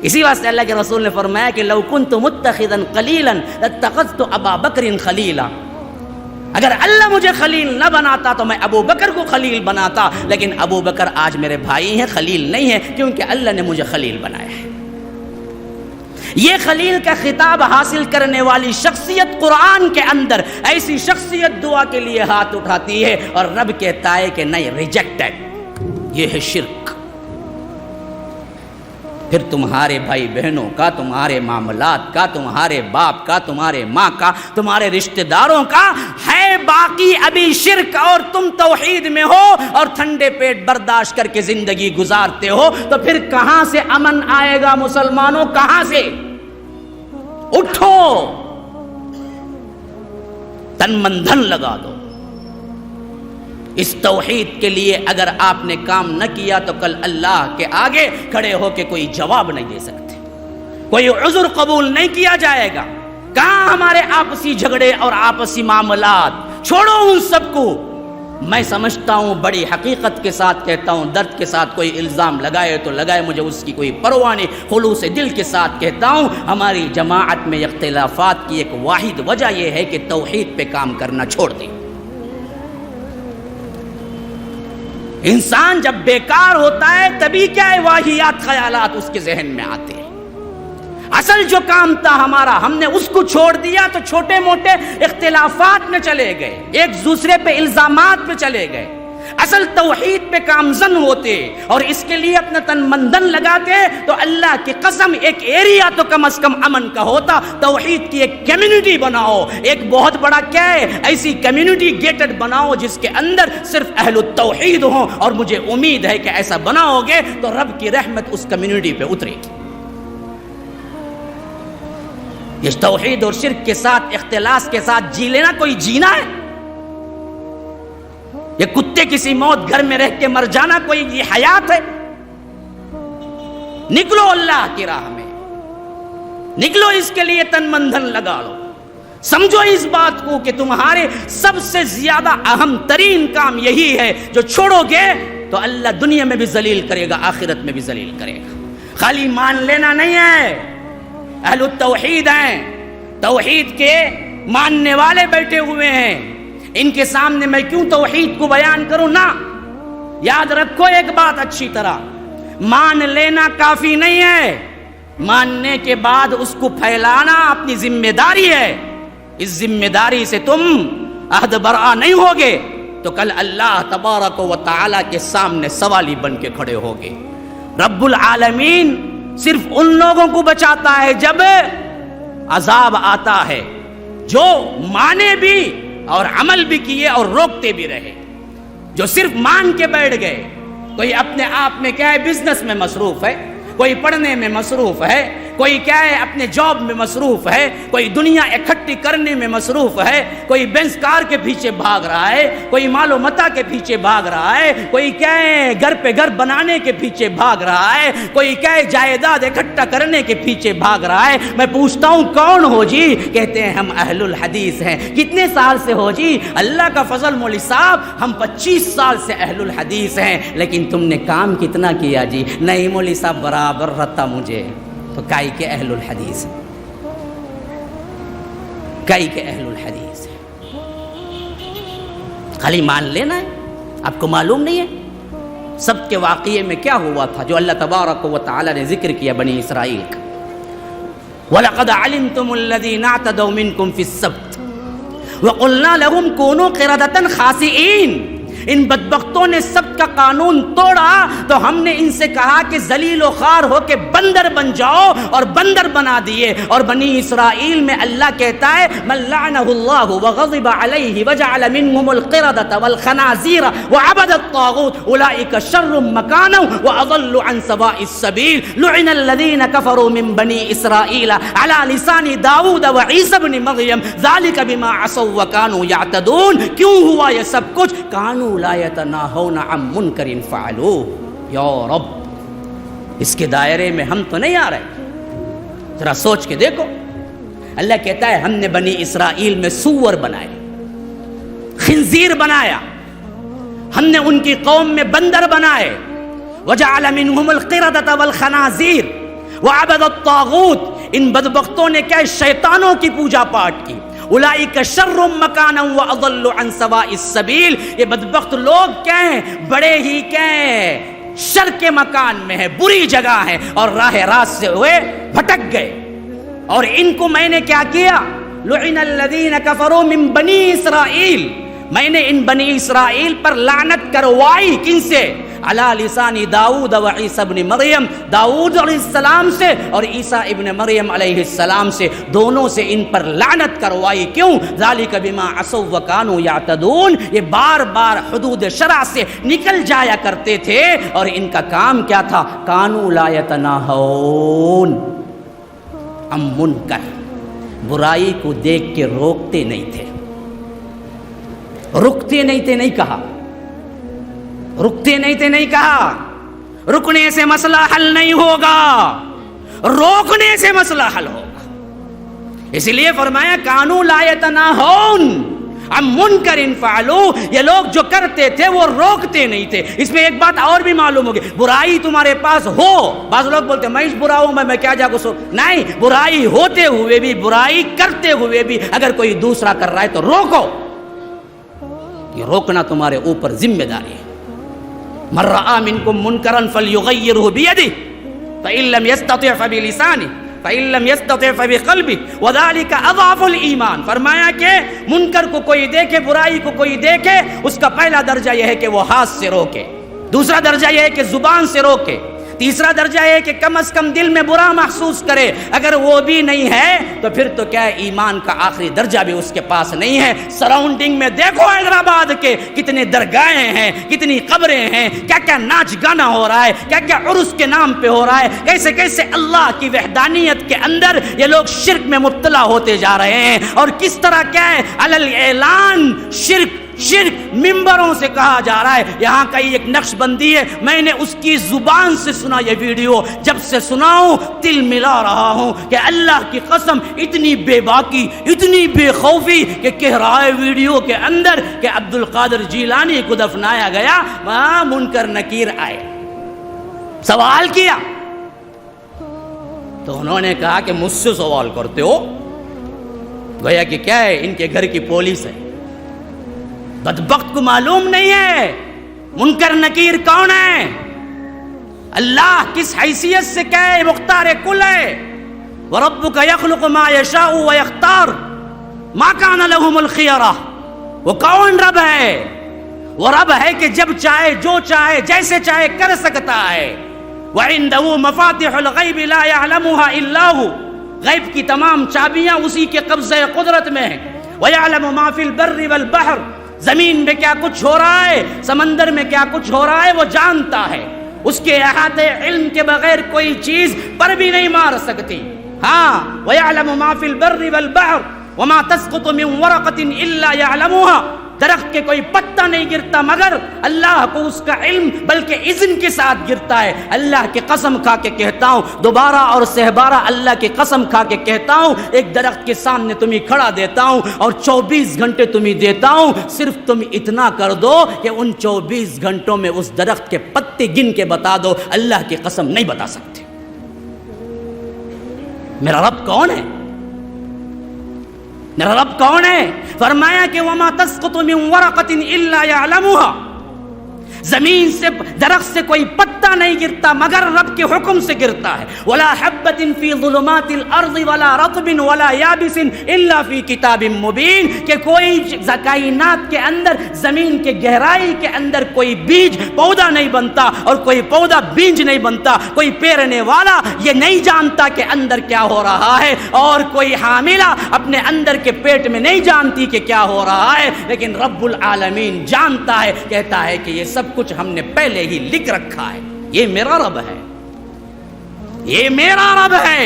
اسی واسطے اللہ کے رسول نے فرمایا کہ لو کنت متخذا خلیلا لاتخذت ابا بکر خلیلا. اگر اللہ مجھے خلیل نہ بناتا تو میں ابو بکر کو خلیل بناتا، لیکن ابو بکر آج میرے بھائی ہیں، خلیل نہیں ہے، کیونکہ اللہ نے مجھے خلیل بنایا ہے. یہ خلیل کا خطاب حاصل کرنے والی شخصیت قرآن کے اندر ایسی شخصیت دعا کے لیے ہاتھ اٹھاتی ہے اور رب کہتا ہے کہ نہیں، ریجیکٹڈ، یہ ہے شرک. پھر تمہارے بھائی بہنوں کا، تمہارے معاملات کا، تمہارے باپ کا، تمہارے ماں کا، تمہارے رشتہ داروں کا ہے باقی ابھی شرک، اور تم توحید میں ہو اور ٹھنڈے پیٹ برداشت کر کے زندگی گزارتے ہو، تو پھر کہاں سے امن آئے گا مسلمانوں؟ کہاں سے؟ اٹھو، تن من دھن لگا دو. اس توحید کے لیے اگر آپ نے کام نہ کیا تو کل اللہ کے آگے کھڑے ہو کے کوئی جواب نہیں دے سکتے، کوئی عذر قبول نہیں کیا جائے گا. کہاں ہمارے آپسی جھگڑے اور آپسی معاملات؟ چھوڑو ان سب کو. میں سمجھتا ہوں، بڑی حقیقت کے ساتھ کہتا ہوں، درد کے ساتھ کوئی الزام لگائے تو لگائے، مجھے اس کی کوئی پرواہ نہیں. خلوص دل کے ساتھ کہتا ہوں، ہماری جماعت میں اختلافات کی ایک واحد وجہ یہ ہے کہ توحید پہ کام کرنا چھوڑ دی. انسان جب بیکار ہوتا ہے تبھی کیا ہے واہیات خیالات اس کے ذہن میں آتے ہیں. اصل جو کام تھا ہمارا ہم نے اس کو چھوڑ دیا تو چھوٹے موٹے اختلافات میں چلے گئے، ایک دوسرے پہ الزامات پہ چلے گئے۔ اصل توحید پہ کامزن ہوتے اور اس کے لیے اپنا تن مندن لگاتے تو اللہ کی قسم ایک ایریا تو کم از کم امن کا ہوتا۔ توحید کی ایک کمیونٹی بناؤ، ایک بہت بڑا کیا ہے ایسی کمیونٹی گیٹڈ بناؤ جس کے اندر صرف اہل التوحید ہوں، اور مجھے امید ہے کہ ایسا بناؤ گے تو رب کی رحمت اس کمیونٹی پہ اترے گی۔ یہ توحید اور شرک کے ساتھ اختلاس کے ساتھ جی لینا کوئی جینا ہے؟ یہ کتے کسی موت گھر میں رہ کے مر جانا کوئی یہ حیات ہے؟ نکلو اللہ کی راہ میں، نکلو اس کے لیے تن من دھن لگا لو، سمجھو اس بات کو کہ تمہارے سب سے زیادہ اہم ترین کام یہی ہے، جو چھوڑو گے تو اللہ دنیا میں بھی ذلیل کرے گا، آخرت میں بھی ذلیل کرے گا۔ خالی مان لینا نہیں ہے، اہل التوحید ہیں، توحید کے ماننے والے بیٹھے ہوئے ہیں، ان کے سامنے میں کیوں توحید کو بیان کروں؟ نہ، یاد رکھو ایک بات اچھی طرح، مان لینا کافی نہیں ہے، ماننے کے بعد اس کو پھیلانا اپنی ذمہ داری ہے۔ اس ذمہ داری سے تم عہد برآ نہیں ہوگے تو کل اللہ تبارک و تعالی کے سامنے سوالی بن کے کھڑے ہوگے۔ رب العالمین صرف ان لوگوں کو بچاتا ہے جب عذاب آتا ہے، جو مانے بھی اور عمل بھی کیے اور روکتے بھی رہے۔ جو صرف مان کے بیٹھ گئے، کوئی اپنے آپ میں کیا ہے بزنس میں مصروف ہے، کوئی پڑھنے میں مصروف ہے، کوئی کیا ہے اپنے جاب میں مصروف ہے، کوئی دنیا اکٹھی کرنے میں مصروف ہے، کوئی بینس کار کے پیچھے بھاگ رہا ہے، کوئی مال و متاع کے پیچھے بھاگ رہا ہے، کوئی کیا ہے گھر پہ گھر بنانے کے پیچھے بھاگ رہا ہے، کوئی کیا ہے جائیداد اکٹھا کرنے کے پیچھے بھاگ رہا ہے۔ میں پوچھتا ہوں کون ہو جی؟ کہتے ہیں ہم اہل الحدیث ہیں۔ کتنے سال سے ہو جی؟ اللہ کا فضل مولوی صاحب ہم 25 سال سے اہل الحدیث ہیں، لیکن تم نے کام کتنا کیا جی؟ نہیں مولوی صاحب برابر رہتا مجھے۔ تو کائی کے اہل الحدیث ہیں، کائی کے اہل الحدیث ہیں۔ خالی مان لینا ہے، آپ کو معلوم نہیں ہے سب کے واقعے میں کیا ہوا تھا جو اللہ تبارک و تعالی نے ذکر کیا بنی اسرائیل کا؟ وَلَقَدْ عَلِمْتُمُ الَّذِينَ اعْتَدَوْا مِنْكُمْ فِي السَّبْتِ وَقُلْنَا لَهُمْ كُونُوا قِرَدَةً خَاسِئِينَ۔ ان بدبختوں نے سبت کا قانون توڑا تو ہم نے ان سے کہا کہ ذلیل و خوار ہو کے بندر بن جاؤ، اور بندر بنا دیے۔ اور بنی اسرائیل میں اللہ کہتا ہے من لعنہ اللہ وغضب علیہ وجعل منہم القردۃ والخنازیر وعبد الطاغوت اولئک شر مکانا واضل عن سواء السبیل لعن الذین کفروا من بنی اسرائیل علی لسان داؤد وعیسی ابن مریم ذلک بما عصوا وکانوا یعتدون۔ کیوں ہوا یہ سب کچھ؟ کانوا لا یتناہون عن منکر فعلوہ۔ یا رب، اس کے دائرے میں ہم تو نہیں آ رہے، ذرا سوچ کے دیکھو۔ اللہ کہتا ہے ہم نے بنی اسرائیل میں سور بنائے، خنزیر بنایا، ہم نے ان کی قوم میں بندر بنائے، وجعل منہم القردۃ والخنازیر وعبد الطاغوت۔ ان بدبختوں نے کیا شیطانوں کی پوجا پاٹ کی۔ اولئک شر مکانا واضل عن سواء السبیل۔ یہ بدبخت لوگ کیا ہیں؟ بڑے ہی کیا ہیں شر کے مکان میں ہے، بری جگہ ہے، اور راہ راست سے ہوئے بھٹک گئے۔ اور ان کو میں نے کیا کیا؟ لعن الذین کفروا من بنی اسرائیل، میں نے ان بنی اسرائیل پر لعنت کروائی۔ کن سے؟ علی لسان داؤد و عیسی ابن مریم، داؤد علیہ السلام سے اور عیسیٰ ابن مریم علیہ السلام سے، دونوں سے ان پر لعنت کروائی۔ کیوں؟ ذالک بما عصوا وکانوا یعتدون۔ یہ بار بار حدود شرع سے نکل جایا کرتے تھے، اور ان کا کام کیا تھا؟ کانوا لا یتناہون عن منکر، برائی کو دیکھ کے روکتے نہیں تھے، رکتے نہیں تھے، نہیں کہا رکتے نہیں تھے، نہیں کہا رکنے سے مسئلہ حل نہیں ہوگا، روکنے سے مسئلہ حل ہوگا۔ اس لیے فرمایا کانوا لا یتناہون عن منکر فعلوہ۔ یہ لوگ جو کرتے تھے وہ روکتے نہیں تھے۔ اس میں ایک بات اور بھی معلوم ہوگی، برائی تمہارے پاس ہو، بعض لوگ بولتے ہیں میں اس برا ہوں، میں کیا جا کو سو، نہیں، برائی ہوتے ہوئے بھی، برائی کرتے ہوئے بھی اگر کوئی دوسرا کر رہا ہے تو روکو۔ یہ روکنا تمہارے اوپر ذمہ داری ہے۔ من رأى منكم منكرا فليغيره بيده فإن لم يستطع فبلسانه فَإِن لَّمْ يَسْتَطِعْ فَبِقَلْبِهِ وَذَلِكَ أَضْعَفُ الْإِيمَانِ. فرمایا کہ منکر کو کوئی دیکھے، برائی کو کوئی دیکھے، اس کا پہلا درجہ یہ ہے کہ وہ ہاتھ سے روکے، دوسرا درجہ یہ ہے کہ زبان سے روکے، تیسرا درجہ یہ ہے کہ کم از کم دل میں برا محسوس کرے. اگر وہ بھی نہیں ہے تو پھر تو کیا ہے، ایمان کا آخری درجہ بھی اس کے پاس نہیں ہے. سراؤنڈنگ میں دیکھو حیدرآباد کے کتنے درگاہیں ہیں، کتنی قبریں ہیں، کیا کیا ناچ گانا ہو رہا ہے، کیا کیا عرس کے نام پہ ہو رہا ہے، کیسے کیسے اللہ کی وحدانیت کے اندر یہ لوگ شرک میں مبتلا ہوتے جا رہے ہیں. اور کس طرح کیا ہے علل اعلان شرک ممبروں سے کہا جا رہا ہے. یہاں کا ایک نقش بندی ہے، میں نے اس کی زبان سے سنا یہ ویڈیو، جب سے سناؤں دل ملا رہا ہوں کہ اللہ کی قسم اتنی بے باکی، اتنی بے خوفی کہ کہہ رہا ہے ویڈیو کے اندر کہ عبد القادر جیلانی کو دفنایا گیا، وہاں منکر نکیر آئے. سوال کیا تو انہوں نے کہا کہ مجھ سے سوال کرتے ہو، گویا کہ کیا ہے ان کے گھر کی پولیس ہے. بدبخت کو معلوم نہیں ہے منکر نکیر کون ہے، اللہ کس حیثیت سے کیا ہے مختار کل ہے. وَرَبُّكَ يَخْلُقُ مَا يَشَاءُ وَيَخْتَارُ مَا كَانَ لَهُمُ الْخِيَرَةُ. وہ کون رب ہے؟ وہ رب ہے کہ جب چاہے، جو چاہے، جیسے چاہے کر سکتا ہے. وَعِندَهُ مَفَاتِحُ الْغَيْبِ لَا يَعْلَمُهَا إِلَّا هُ. غیب کی تمام چابیاں اسی کے قبضہ قدرت میں ہیں. وَيَعْلَمُ مَا فِي الْبَرِّ وَالْبَحْرِ. زمین میں کیا کچھ ہو رہا ہے، سمندر میں کیا کچھ ہو رہا ہے، وہ جانتا ہے. اس کے احاطے علم کے بغیر کوئی چیز پر بھی نہیں مار سکتی. ہاں وَيَعْلَمُ مَا فِي الْبَرِّ وَالْبَحْرِ وَمَا تَسْقُطُ مِنْ وَرَقَةٍ إِلَّا يَعْلَمُهَا. درخت کے کوئی پتا نہیں گرتا مگر اللہ کو اس کا علم بلکہ اذن کے ساتھ گرتا ہے. اللہ کی قسم کھا کے کہتا ہوں، دوبارہ اور سہبارہ اللہ کی قسم کھا کے کہتا ہوں، ایک درخت کے سامنے تمہیں کھڑا دیتا ہوں اور 24 گھنٹے تمہیں دیتا ہوں، صرف تم اتنا کر دو کہ ان 24 گھنٹوں میں اس درخت کے پتے گن کے بتا دو. اللہ کی قسم نہیں بتا سکتے. میرا رب کون ہے؟ میرا رب کون ہے؟ فرمایا کہ وَمَا تَسْقُطُ مِنْ وَرَقَةٍ إِلَّا يَعْلَمُهَا. زمین سے، درخت سے کوئی پتا نہیں گرتا مگر رب کے حکم سے گرتا ہے. وَلَا حَبَّةٍ فِي ظُلُمَاتِ الْأَرْضِ وَلَا رَطْبٍ وَلَا يَابِسٍ إِلَّا فِي كِتَابٍ مُبِينٍ. کہ کوئی کائنات کے اندر، زمین کے گہرائی کے اندر کوئی بیج پودا نہیں بنتا اور کوئی پودا بیج نہیں بنتا. کوئی پیرنے والا یہ نہیں جانتا کہ اندر کیا ہو رہا ہے، اور کوئی حاملہ اپنے اندر کے پیٹ میں نہیں جانتی کہ کیا ہو رہا ہے، لیکن رب العالمین جانتا ہے. کہتا ہے کہ یہ سب کچھ ہم نے پہلے ہی لکھ رکھا ہے. یہ میرا رب ہے، یہ میرا رب ہے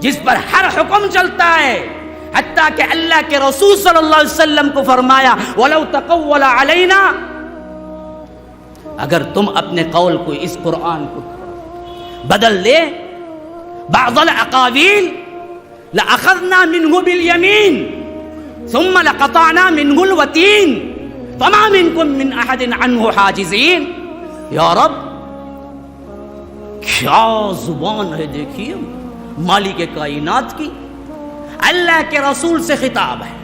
جس پر ہر حکم چلتا ہے. حتیٰ کہ اللہ کے رسول صلی اللہ علیہ وسلم کو فرمایا وَلَوْ تَقَوَّلَ عَلَيْنَا. اگر تم اپنے قول کو، اس قرآن کو بدل دے، بعض الاقاویل لَأَخَذْنَا مِنْهُ بِالْيَمِينِ ثُمَّ لَقَطَعْنَا مِنْهُ الْوَتِينَ فَمَا مِنْكُمْ مِنْ أَحَدٍ عَنْهُ حَاجِزِينَ. یا رب کیا زبان ہے، دیکھیے مالک کائنات کی. اللہ کے رسول سے خطاب ہے،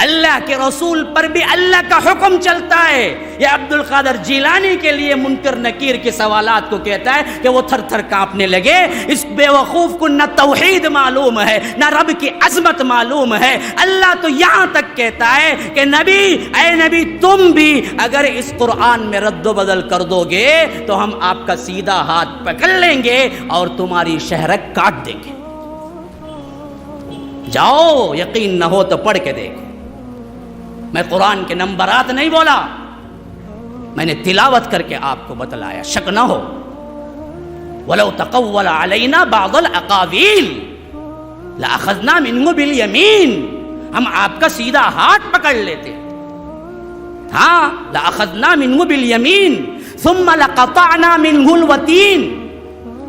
اللہ کے رسول پر بھی اللہ کا حکم چلتا ہے. یہ عبد القادر جیلانی کے لیے منکر نکیر کے سوالات کو کہتا ہے کہ وہ تھر تھر کانپنے لگے. اس بے وقوف کو نہ توحید معلوم ہے، نہ رب کی عظمت معلوم ہے. اللہ تو یہاں تک کہتا ہے کہ نبی، اے نبی تم بھی اگر اس قرآن میں رد و بدل کر دو گے تو ہم آپ کا سیدھا ہاتھ پکڑ لیں گے اور تمہاری شہرک کاٹ دیں گے. جاؤ، یقین نہ ہو تو پڑھ کے دیکھو. میں قرآن کے نمبرات نہیں بولا، میں نے تلاوت کر کے آپ کو بتلایا، شک نہ ہو. وَلَوْ تَقَوَّلَ عَلَيْنَا بَعْضَ الْأَقَاوِيلِ لَأَخَذْنَا مِنْهُ بِالْيَمِينِ. ہم آپ کا سیدھا ہاتھ پکڑ لیتے. ہاں، لَأَخَذْنَا مِنْهُ بِالْيَمِينِ ثُمَّ لَقَطَعْنَا مِنْهُ الْوَتِينَ.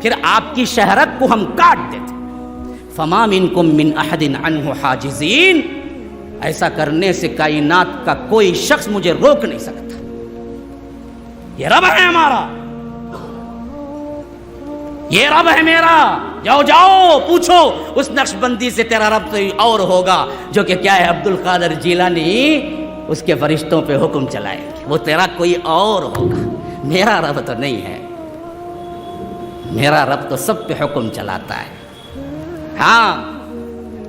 پھر آپ کی شہرک کو ہم کاٹ دیتے. فَمَا مِنْكُمْ مِنْ أَحَدٍ عَنْهُ حَاجِزِينَ. ایسا کرنے سے کائنات کا کوئی شخص مجھے روک نہیں سکتا. یہ رب ہے ہمارا، یہ رب ہے میرا. جاؤ جاؤ پوچھو اس نقش بندی سے، تیرا رب تو اور ہوگا جو کہ کیا ہے عبد القادر جیلانی اس کے فرشتوں پہ حکم چلائے گی. وہ تیرا کوئی اور ہوگا، میرا رب تو نہیں ہے. میرا رب تو سب پہ حکم چلاتا ہے. ہاں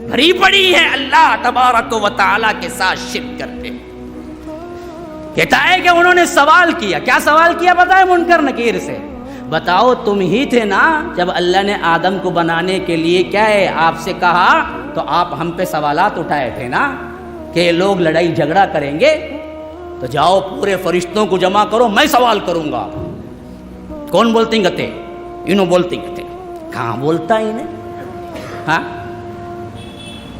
بھری پڑی ہے اللہ تبارک و تعالیٰ کے ساتھ شرک کرتے. کہتا ہے کہ انہوں نے سوال کیا. کیا سوال کیا بتائے منکر نکیر سے؟ بتاؤ تم ہی تھے نا جب اللہ نے آدم کو بنانے کے لیے کیا ہے آپ سے کہا تو آپ ہم پہ سوالات اٹھائے تھے نا کہ لوگ لڑائی جھگڑا کریں گے تو جاؤ پورے فرشتوں کو جمع کرو میں سوال کروں گا. کون بولتی گتے؟ انہوں بولتی گتے. کہاں بولتا ہی نہیں. ہاں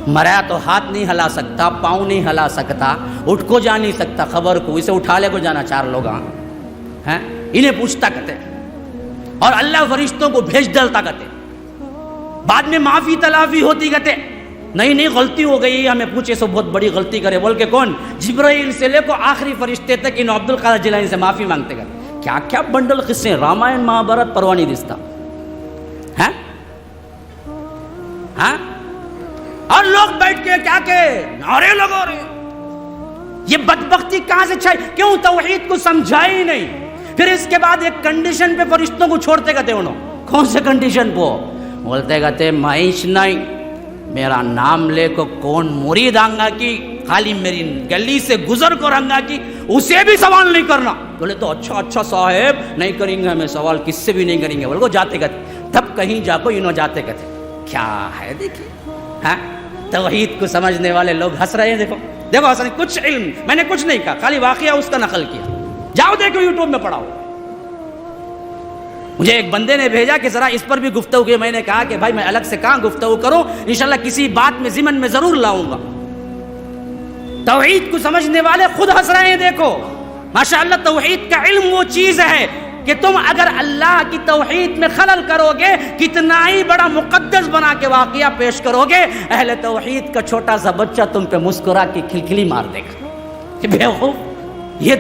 مرا تو ہاتھ نہیں ہلا سکتا, پاؤں نہیں ہلا سکتا, اٹھ کو جا نہیں سکتا, خبر کو اسے اٹھا لے کو جانا چار لوگ ہیں انہیں پوچھتا کہتے اور اللہ فرشتوں کو بھیج ڈالتا کہتے. بعد میں معافی تلافی ہوتی کہتے نہیں غلطی ہو گئی, ہمیں پوچھے سو بہت بڑی غلطی کرے بول کے کون جبرائیل سے لے کو آخری فرشتے تک انہوں عبد القادر جیلانی سے معافی مانگتے کرتے. کیا کیا بنڈل قصے, رامائن مہابھارت پرواہ نہیں دستا. ہاں اور لوگ بیٹھ کے کیا کہ نعرے لگا رہے. یہ بدبختی کہاں سے چھائی؟ کیوں توحید کو سمجھائی نہیں. پھر اس کے بعد ایک کنڈیشن پہ فرشتوں کو چھوڑتے کہتے انہوں. کون سے کنڈیشن پہ؟ بولتے کہتے معیش نہیں میرا نام لے کو کون مرید آنگا کی خالی میری گلی سے گزر کو رنگا کی اسے بھی سوال نہیں کرنا. بولے تو اچھا صاحب نہیں کریں گے ہمیں سوال, کس سے بھی نہیں کریں گے. بولے کو جاتے کہتے تب کہیں جا کو انہوں جاتے کہتے. کیا ہے دیکھیں ہاں توحید کو سمجھنے والے لوگ ہنس رہے ہیں. دیکھو حسن کچھ علم میں نے کچھ نہیں کہا, خالی واقعہ اس کا نقل کیا. جاؤ دیکھو یوٹیوب میں پڑھاؤ. مجھے ایک بندے نے بھیجا کہ ذرا اس پر بھی گفتگو کی. میں نے کہا کہ بھائی میں الگ سے کہاں گفتگو کروں, انشاءاللہ کسی بات میں ضمن میں ضرور لاؤں گا. توحید کو سمجھنے والے خود ہنس رہے ہیں. دیکھو ماشاءاللہ توحید کا علم وہ چیز ہے کہ تم اگر اللہ کی توحید میں خلل کرو گے کتنا ہی بڑا مقدس بنا کے واقعہ پیش کرو گے, اہل توحید کا چھوٹا سا بچہ تم پہ مسکرا کے کھلکھلی مار دے گا کہ بیوقوف یہ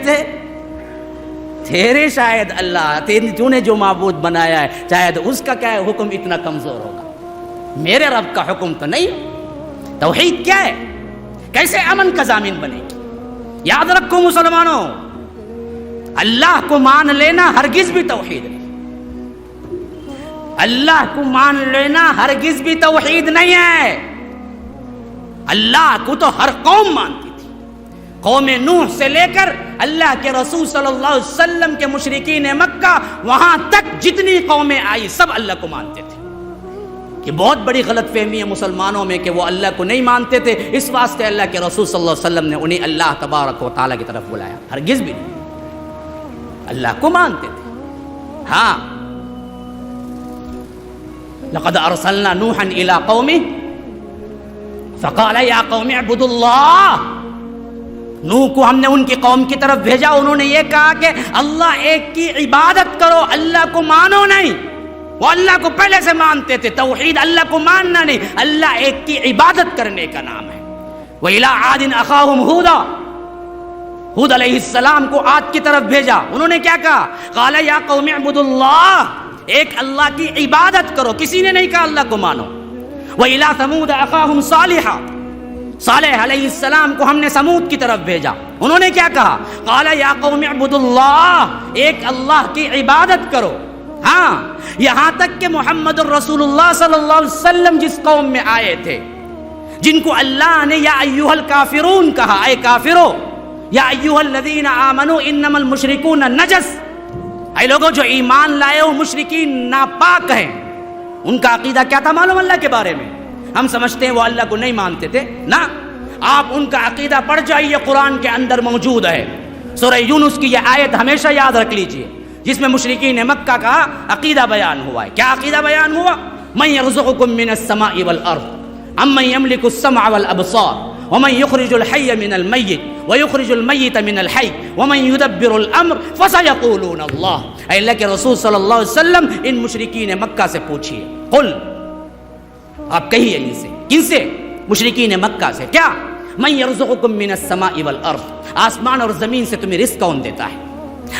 تیرے شاید اللہ تو نے جو معبود بنایا ہے شاید اس کا کیا ہے حکم اتنا کمزور ہوگا, میرے رب کا حکم تو نہیں. توحید کیا ہے, کیسے امن کا ضامن بنے گی؟ یاد رکھو مسلمانوں, اللہ کو مان لینا ہرگز بھی توحید نہیں. اللہ کو مان لینا ہرگز بھی توحید نہیں ہے. اللہ کو تو ہر قوم مانتی تھی. قوم نوح سے لے کر اللہ کے رسول صلی اللہ علیہ وسلم کے مشرکین مکہ وہاں تک جتنی قومیں آئی سب اللہ کو مانتے تھے. کہ بہت بڑی غلط فہمی ہے مسلمانوں میں کہ وہ اللہ کو نہیں مانتے تھے, اس واسطے اللہ کے رسول صلی اللہ علیہ وسلم نے انہیں اللہ تبارک و تعالیٰ کی طرف بلایا. ہرگز بھی نہیں, اللہ کو مانتے تھے. ہاں لقد ارسلنا نوحا الى قومه فقال یا قوم اعبدوا اللہ. نوح کو ہم نے ان کی قوم کی طرف بھیجا, انہوں نے یہ کہا کہ اللہ ایک کی عبادت کرو, اللہ کو مانو نہیں. وہ اللہ کو پہلے سے مانتے تھے. توحید اللہ کو ماننا نہیں, اللہ ایک کی عبادت کرنے کا نام ہے. وَإِلَىٰ عَادٍ أَخَاهُمْ هُودًا, ہود علیہ السلام کو عاد کی طرف بھیجا. انہوں نے کیا کہا؟ قال یا قوم اعبدوا اللہ, ایک اللہ کی عبادت کرو, کسی نے نہیں کہا اللہ کو مانو. وَإِلَىٰ ثَمُودَ أَخَاهُمْ صَالِحًا, صالح علیہ السلام کو ہم نے سمود کی طرف بھیجا. انہوں نے کیا کہا؟ قال یا قوم اعبدوا اللہ, ایک اللہ کی عبادت کرو. ہاں یہاں تک کہ محمد الرسول اللہ صلی اللہ علیہ وسلم جس قوم میں آئے تھے جن کو اللہ نے یا ایھا الکافرون کہا, اے کافرو, یا ایھا الذین آمنوا انما المشرکون نجس, اے لوگوں جو ایمان لائے ہو مشرکین ناپاک ہیں. ان کا عقیدہ کیا تھا معلوم اللہ کے بارے میں؟ ہم سمجھتے ہیں وہ اللہ کو نہیں مانتے تھے نا. آپ ان کا عقیدہ پڑھ جائیے, قرآن کے اندر موجود ہے. سورہ یونس کی یہ آیت ہمیشہ یاد رکھ لیجئے جس میں مشرکین مکہ کا عقیدہ بیان ہوا ہے. کیا عقیدہ بیان ہوا؟ من یرزقکم من السماء والارض امن یملک السمع والابصار ومن یخرج الحی من المیت ویخرج المیت من الحی ومن یدبر الامر فسیقولون اللہ. اے اللہ کے رسول صلی اللہ علیہ وسلم ان مشرکین مکہ سے پوچھئے, قل, آپ کہیے ان سے. کن سے؟ مشرکین مکہ سے. کیا؟ من یرزقکم من السماء والارض, آسمان اور زمین سے تمہیں رزق کون دیتا ہے؟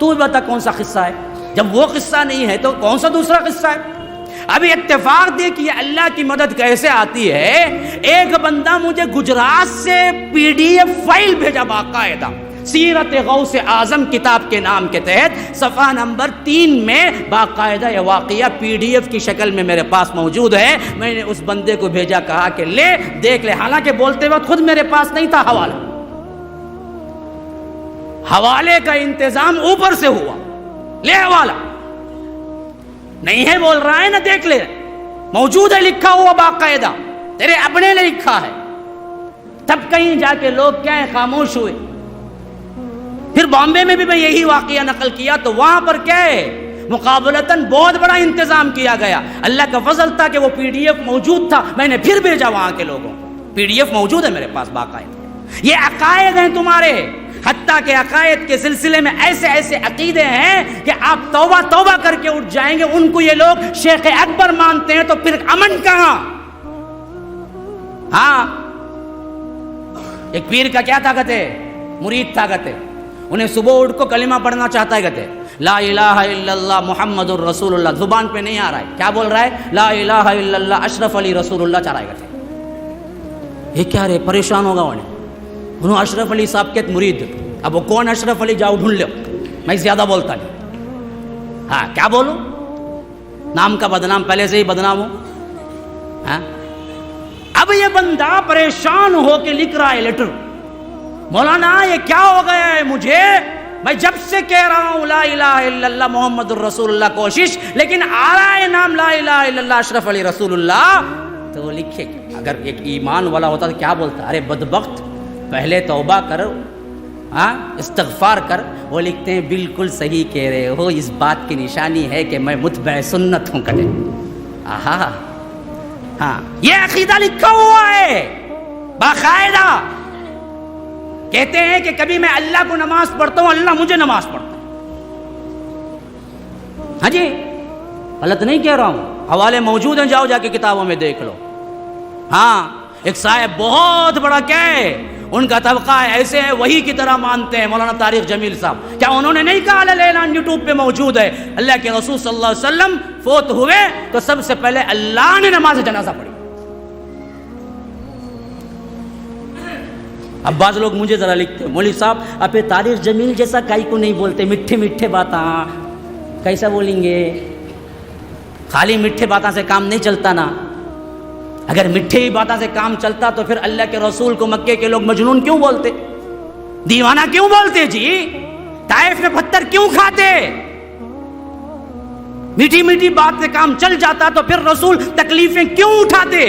تو بتا کون سا قصہ ہے؟ جب وہ قصہ نہیں ہے تو کون سا دوسرا قصہ ہے؟ ابھی اتفاق دیکھیے اللہ کی مدد کیسے آتی ہے. ایک بندہ مجھے گجرات سے PDF فائل بھیجا باقاعدہ، سیرت غوث اعظم کتاب کے نام کے تحت صفحہ نمبر 3 میں باقاعدہ یہ واقعہ PDF کی شکل میں میرے پاس موجود ہے. میں نے اس بندے کو بھیجا، کہا کہ لے دیکھ لے. حالانکہ بولتے وقت خود میرے پاس نہیں تھا حوالے کا انتظام اوپر سے ہوا، لے حوالہ نہیں ہے بول رہا ہے نا، دیکھ لے موجود ہے، لکھا ہوا باقاعدہ تیرے اپنے نے لکھا ہے. تب کہیں جا کے لوگ کیا ہے خاموش ہوئے. پھر بامبے میں بھی میں یہی واقعہ نقل کیا تو وہاں پر کیا ہے مقابلتاً بہت بڑا انتظام کیا گیا. اللہ کا فضل تھا کہ وہ PDF موجود تھا، میں نے پھر بھیجا وہاں کے لوگوں کو. PDF موجود ہے میرے پاس باقاعدہ. یہ عقائد ہیں تمہارے، حتیٰ کہ عقائد کے سلسلے میں ایسے ایسے عقیدے ہیں کہ آپ توبہ توبہ کر کے اٹھ جائیں گے. ان کو یہ لوگ شیخ اکبر مانتے ہیں تو پھر امن کہاں؟ ہاں، ایک پیر کا کیا طاقت ہے؟ مرید طاقت ہے. انہیں صبح اٹھ کو کلمہ پڑھنا چاہتا ہے، کہتے لا الہ الا اللہ محمد الرسول اللہ، زبان پہ نہیں آ رہا ہے. کیا بول رہا ہے؟ لا الہ الا اللہ اشرف علی رسول اللہ چاہ رہا ہے. کہتے یہ کیا رہے، پریشان ہوگا انہوں اشرف علی صاحب کے مرید. اب وہ کون اشرف علی، جاؤ ڈھونڈ لو، میں زیادہ بولتا نہیں. ہاں کیا بولوں، نام کا بدنام پہلے سے ہی بدنام ہو. ہاں اب یہ بندہ پریشان ہو کے لکھ رہا ہے لیٹر، مولانا یہ کیا ہو گیا ہے مجھے، میں جب سے کہہ رہا ہوں لا الہ الا اللہ محمد الرسول اللہ کوشش، لیکن آ رہا ہے نام لا الہ الا اللہ اشرف علی رسول اللہ. تو وہ لکھے، اگر ایک ایمان والا ہوتا تو کیا بولتا، ارے بدبخت پہلے توبہ کر، ہاں استغفار کر. وہ لکھتے ہیں بالکل صحیح کہہ رہے ہو، اس بات کی نشانی ہے کہ میں متبع سنت ہوں. کہتے آہا، ہاں یہ عقیدہ لکھا ہوا ہے باقاعدہ. کہتے ہیں کہ کبھی میں اللہ کو نماز پڑھتا ہوں، اللہ مجھے نماز پڑھتا ہے. ہاں جی غلط نہیں کہہ رہا ہوں، حوالے موجود ہیں، جاؤ جا کے کتابوں میں دیکھ لو. ہاں ایک صاحب بہت بڑا کیا ہے، ان کا طبقہ ہے، ایسے ہیں وہی کی طرح مانتے ہیں، مولانا طارق جمیل صاحب. کیا انہوں نے نہیں کہا اعلان یوٹیوب پہ موجود ہے، اللہ کے رسول صلی اللہ علیہ وسلم فوت ہوئے تو سب سے پہلے اللہ نے نماز جنازہ پڑھی. اب بعض لوگ مجھے ذرا لکھتے ہیں مولوی صاحب آپ طارق جمیل جیسا کائی کو نہیں بولتے، میٹھے میٹھے باتیں کیسا بولیں گے، خالی میٹھے باتیں سے کام نہیں چلتا نا. اگر میٹھے ہی باتیں سے کام چلتا تو پھر اللہ کے رسول کو مکے کے لوگ مجنون کیوں بولتے، دیوانہ کیوں بولتے جی، طائف میں پتھر کیوں کھاتے. میٹھی میٹھی بات سے کام چل جاتا تو پھر رسول تکلیفیں کیوں اٹھاتے،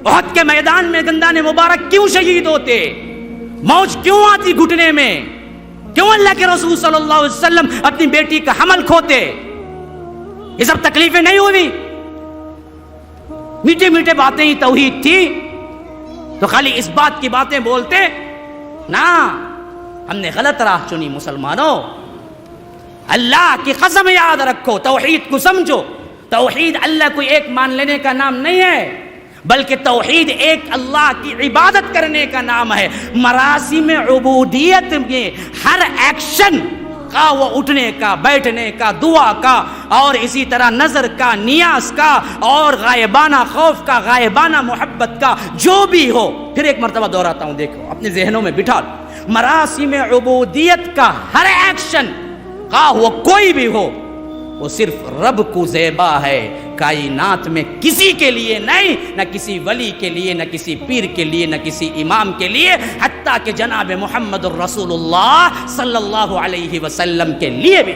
احد کے میدان میں گندان مبارک کیوں شہید ہوتے، موج کیوں آتی گھٹنے میں، کیوں اللہ کے رسول صلی اللہ علیہ وسلم اپنی بیٹی کا حمل کھوتے. یہ سب تکلیفیں نہیں ہوئی، میٹھے میٹھے باتیں ہی توحید تھی تو خالی اس بات کی باتیں بولتے نا. ہم نے غلط راہ چنی مسلمانوں. اللہ کی قسم یاد رکھو، توحید کو سمجھو. توحید اللہ کو ایک مان لینے کا نام نہیں ہے، بلکہ توحید ایک اللہ کی عبادت کرنے کا نام ہے. مراسم عبودیت میں ہر ایکشن کا، وہ اٹھنے کا، بیٹھنے کا، دعا کا، اور اسی طرح نظر کا، نیاز کا، اور غائبانہ خوف کا، غائبانہ محبت کا، جو بھی ہو. پھر ایک مرتبہ دہراتا ہوں، دیکھو اپنے ذہنوں میں بٹھا لو. مراسم عبودیت کا ہر ایکشن کا وہ کوئی بھی ہو، وہ صرف رب کو زیبا ہے، کائنات میں کسی کے لیے نہیں، نہ کسی ولی کے لیے، نہ کسی پیر کے لیے، نہ کسی امام کے لیے، حتیٰ کہ جناب محمد الرسول اللہ صلی اللہ علیہ وسلم کے لیے بھی.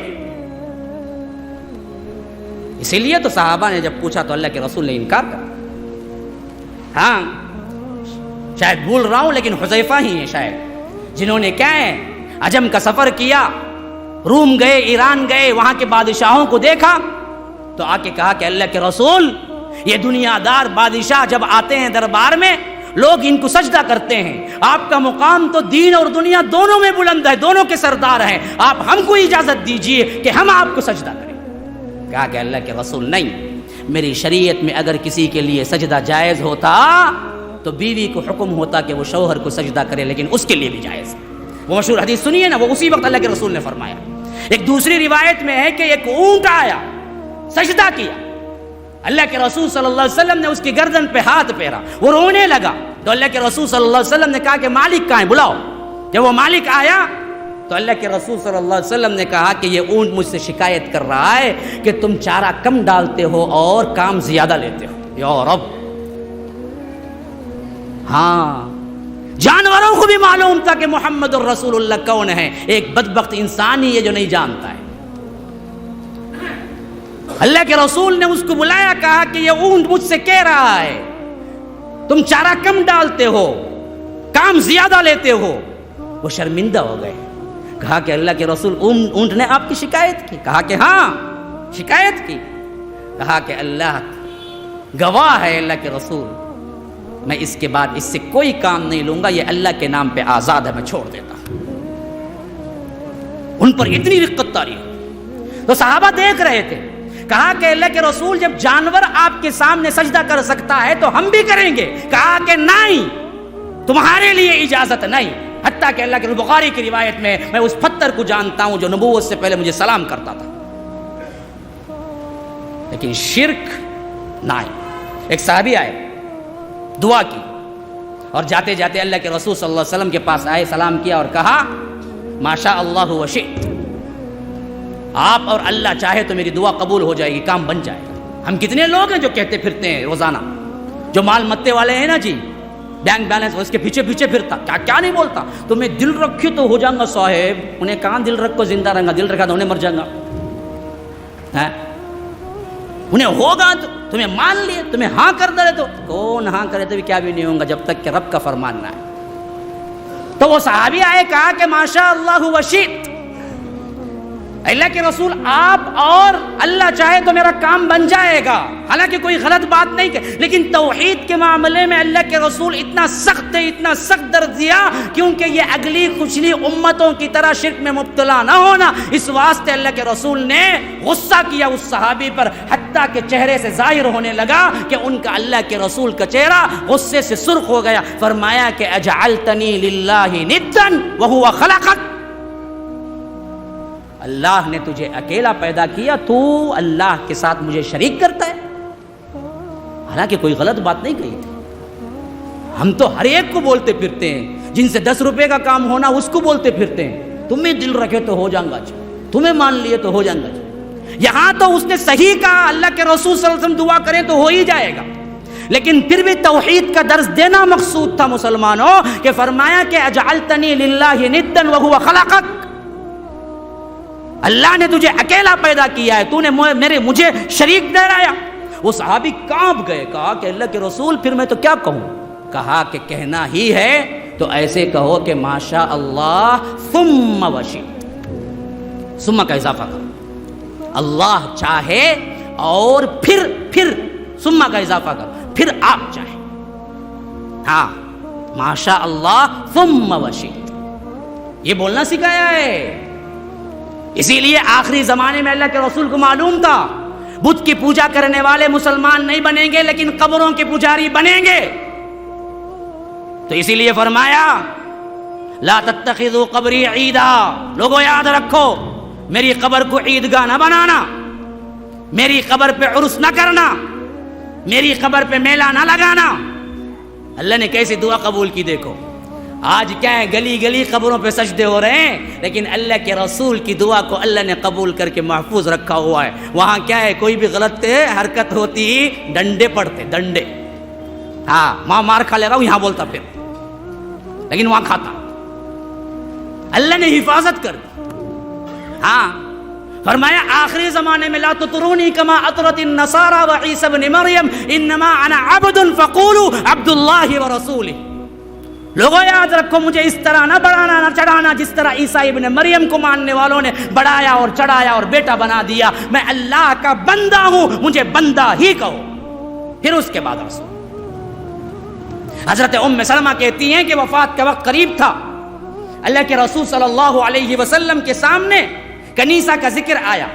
اسی لیے تو صحابہ نے جب پوچھا تو اللہ کے رسول نے انکار کر. ہاں شاید بھول رہا ہوں لیکن حذیفہ ہی ہیں شاید جنہوں نے کیا ہے عجم کا سفر کیا، روم گئے، ایران گئے، وہاں کے بادشاہوں کو دیکھا تو آ کے کہا کہ اللہ کے رسول یہ دنیا دار بادشاہ جب آتے ہیں دربار میں لوگ ان کو سجدہ کرتے ہیں، آپ کا مقام تو دین اور دنیا دونوں میں بلند ہے، دونوں کے سردار ہیں، آپ ہم کو اجازت دیجئے کہ ہم آپ کو سجدہ کریں. کہا کہ اللہ کے رسول نہیں، میری شریعت میں اگر کسی کے لیے سجدہ جائز ہوتا تو بیوی کو حکم ہوتا کہ وہ شوہر کو سجدہ کرے، لیکن اس کے لیے بھی جائز ہے. وہ مشہور حدیث سنیے نا، وہ اسی وقت اللہ کے رسول نے فرمایا ایک دوسری روایت میں ہے کہ ایک اونٹ آیا، سجدہ کیا، اللہ کے رسول صلی اللہ علیہ وسلم نے اس کی گردن پہ ہاتھ پھیرا، وہ رونے لگا، تو اللہ کے رسول صلی اللہ علیہ وسلم نے کہا کہ مالک کہاں ہے، بلاؤ۔ جب وہ مالک آیا تو اللہ کے رسول صلی اللہ علیہ وسلم نے کہا کہ یہ اونٹ مجھ سے شکایت کر رہا ہے کہ تم چارہ کم ڈالتے ہو اور کام زیادہ لیتے ہو۔ یا رب، ہاں، جانوروں کو بھی معلوم تھا کہ محمد الرسول اللہ کون ہے، ایک بدبخت انسان ہی ہے جو نہیں جانتا ہے۔ اللہ کے رسول نے اس کو بلایا، کہا کہ یہ اونٹ مجھ سے کہہ رہا ہے تم چارہ کم ڈالتے ہو، کام زیادہ لیتے ہو۔ وہ شرمندہ ہو گئے، کہا کہ اللہ کے رسول اونٹ نے آپ کی شکایت کی؟ کہا کہ ہاں شکایت کی۔ کہا کہ اللہ گواہ ہے اللہ کے رسول، میں اس کے بعد اس سے کوئی کام نہیں لوں گا، یہ اللہ کے نام پہ آزاد ہے، میں چھوڑ دیتا ہوں۔ ان پر اتنی رقت طاری ہو تو صحابہ دیکھ رہے تھے، کہا کہ اللہ کے رسول جب جانور آپ کے سامنے سجدہ کر سکتا ہے تو ہم بھی کریں گے۔ کہا کہ نہیں، تمہارے لیے اجازت نہیں، حتیٰ کہ اللہ کے بخاری کی روایت میں اس پتھر کو جانتا ہوں جو نبوت سے پہلے مجھے سلام کرتا تھا، لیکن شرک نہیں۔ ایک صحابی آئے، دعا کی، اور جاتے جاتے اللہ کے رسول صلی اللہ علیہ وسلم کے پاس آئے، سلام کیا اور کہا ماشاء اللہ وشئت، آپ اور اللہ چاہے تو میری دعا قبول ہو جائے گی، کام بن جائے گا۔ ہم کتنے لوگ ہیں جو کہتے پھرتے ہیں روزانہ، جو مال متے والے ہیں نا جی، بینک بیلنس، اس کے پیچھے پیچھے پھرتا، کیا نہیں بولتا، تمہیں دل رکھی تو ہو جاؤں گا صاحب۔ انہیں کہاں دل رکھو زندہ رہوں گا، دل رکھا تو انہیں مر جاؤں گا۔ انہیں ہوگا تو تمہیں مان لیے، تمہیں ہاں کر دے تو کون ہاں کرے تو بھی کیا بھی نہیں ہوگا جب تک کہ رب کا فرمان نہ ہے۔ تو وہ صحابی آئے، کہا کہ ماشاء اللہ وشئت، اللہ کے رسول آپ اور اللہ چاہے تو میرا کام بن جائے گا۔ حالانکہ کوئی غلط بات نہیں کہ، لیکن توحید کے معاملے میں اللہ کے رسول اتنا سخت ہے، اتنا سخت درد دیا، کیونکہ یہ اگلی کچلی امتوں کی طرح شرک میں مبتلا نہ ہونا، اس واسطے اللہ کے رسول نے غصہ کیا اس صحابی پر، حتیٰ کہ چہرے سے ظاہر ہونے لگا کہ ان کا اللہ کے رسول کا چہرہ غصے سے سرخ ہو گیا۔ فرمایا کہ اجعلتنی للہ ندا وہو خلقک، اللہ نے تجھے اکیلا پیدا کیا، تو اللہ کے ساتھ مجھے شریک کرتا ہے۔ حالانکہ کوئی غلط بات نہیں کہی تھی۔ ہم تو ہر ایک کو بولتے پھرتے ہیں، جن سے 10 روپے کا کام ہونا اس کو بولتے پھرتے ہیں، تمہیں دل رکھے تو ہو جاؤں گا، تمہیں مان لیے تو ہو جاؤں گا۔ یہاں تو اس نے صحیح کہا، اللہ کے رسول صلی اللہ علیہ وسلم دعا کریں تو ہو ہی جائے گا، لیکن پھر بھی توحید کا درس دینا مقصود تھا مسلمانوں، کہ فرمایا کہ اجعلتنی للہ ندا وہو خلقک، اللہ نے تجھے اکیلا پیدا کیا ہے، تو نے مجھے شریک ٹھہرایا۔ وہ صحابی کانپ گئے، کہا کہ اللہ کے رسول پھر میں تو کیا کہوں؟ کہا کہ کہنا ہی ہے تو ایسے کہو کہ ماشاء اللہ ثم وشئت، ثم کا اضافہ کرو، اللہ چاہے اور پھر ثم کا اضافہ کرو، پھر آپ چاہیں۔ ہاں، ماشاء اللہ ثم وشئت، یہ بولنا سکھایا ہے۔ اسی لیے آخری زمانے میں اللہ کے رسول کو معلوم تھا بت کی پوجا کرنے والے مسلمان نہیں بنیں گے، لیکن قبروں کے پجاری بنیں گے، تو اسی لیے فرمایا لا تتخذوا قبری عیدا، لوگوں یاد رکھو میری قبر کو عیدگاہ نہ بنانا، میری قبر پہ عرس نہ کرنا، میری قبر پہ میلہ نہ لگانا۔ اللہ نے کیسی دعا قبول کی دیکھو۔ آج کیا ہے، گلی گلی قبروں پہ سجدے ہو رہے ہیں، لیکن اللہ کے رسول کی دعا کو اللہ نے قبول کر کے محفوظ رکھا ہوا ہے۔ وہاں کیا ہے، کوئی بھی غلط حرکت ہوتی ڈنڈے پڑتے، ڈنڈے، ہاں وہاں مار کھا لے گا، یہاں بولتا پھر، لیکن وہاں کھاتا۔ اللہ نے حفاظت کر دی۔ ہاں، فرمایا آخری زمانے میں لا تطرونی کما اطرت النصارى وعیسی ابن مریم انما انا عبد فقولوا عبد اللہ ورسولہ، لوگوں یاد رکھو مجھے اس طرح نہ بڑھانا نہ چڑھانا جس طرح عیسیٰ ابن مریم کو ماننے والوں نے بڑھایا اور چڑھایا اور بیٹا بنا دیا۔ میں اللہ کا بندہ ہوں، مجھے بندہ ہی کہو، پھر اس کے بعد رسول۔ حضرت ام سلمہ کہتی ہیں کہ وفات کا وقت قریب تھا، اللہ کے رسول صلی اللہ علیہ وسلم کے سامنے کنیسہ کا ذکر آیا۔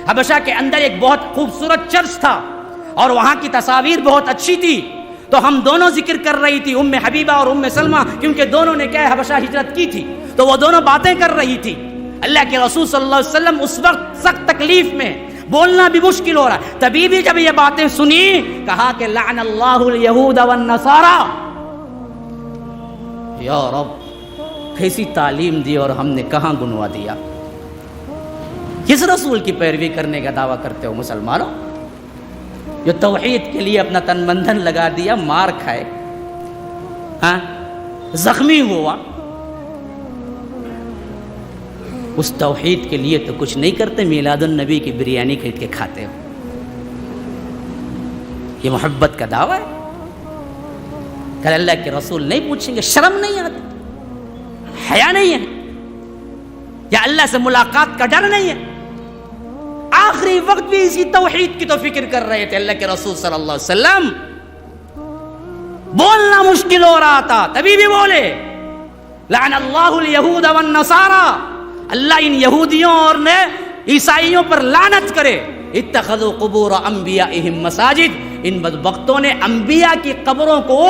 حبشہ کے اندر ایک بہت خوبصورت چرچ تھا اور وہاں کی تصاویر بہت اچھی تھی، تو ہم دونوں ذکر کر رہی تھی، ام حبیبہ اور ام سلمہ، کیونکہ دونوں نے کیا حبشہ ہجرت کی تھی، تو وہ دونوں باتیں کر رہی تھی۔ اللہ کے رسول صلی اللہ علیہ وسلم اس وقت سخت تکلیف میں، بولنا بھی مشکل ہو رہا ہے، تبھی بھی جب یہ باتیں سنی کہا کہ لعن اللہ الیہود والنصارى. یا رب کیسی تعلیم دی اور ہم نے کہاں گنوا دیا. کس رسول کی پیروی کرنے کا دعویٰ کرتے ہو مسلمانوں؟ جو توحید کے لیے اپنا تن من دھن لگا دیا، مار کھائے، ہاں زخمی ہوا، اس توحید کے لیے تو کچھ نہیں کرتے، میلاد النبی کی بریانی خرید کے کھاتے ہو. یہ محبت کا دعویٰ ہے؟ کل اللہ کے رسول نہیں پوچھیں گے؟ شرم نہیں آتی؟ حیا نہیں ہے؟ یا اللہ سے ملاقات کا ڈر نہیں ہے؟ آخری وقت بھی اسی توحید کی تو فکر کر رہے تھے اللہ کے رسول صلی اللہ علیہ وسلم. بولنا مشکل ہو رہا تھا تبھی بھی بولے لعن اللہ الیہود والنصارى، اللہ ان یہودیوں اور عیسائیوں پر لعنت کرے. اتخذوا قبور انبیائہم مساجد، ان بدبختوں نے انبیاء کی قبروں کو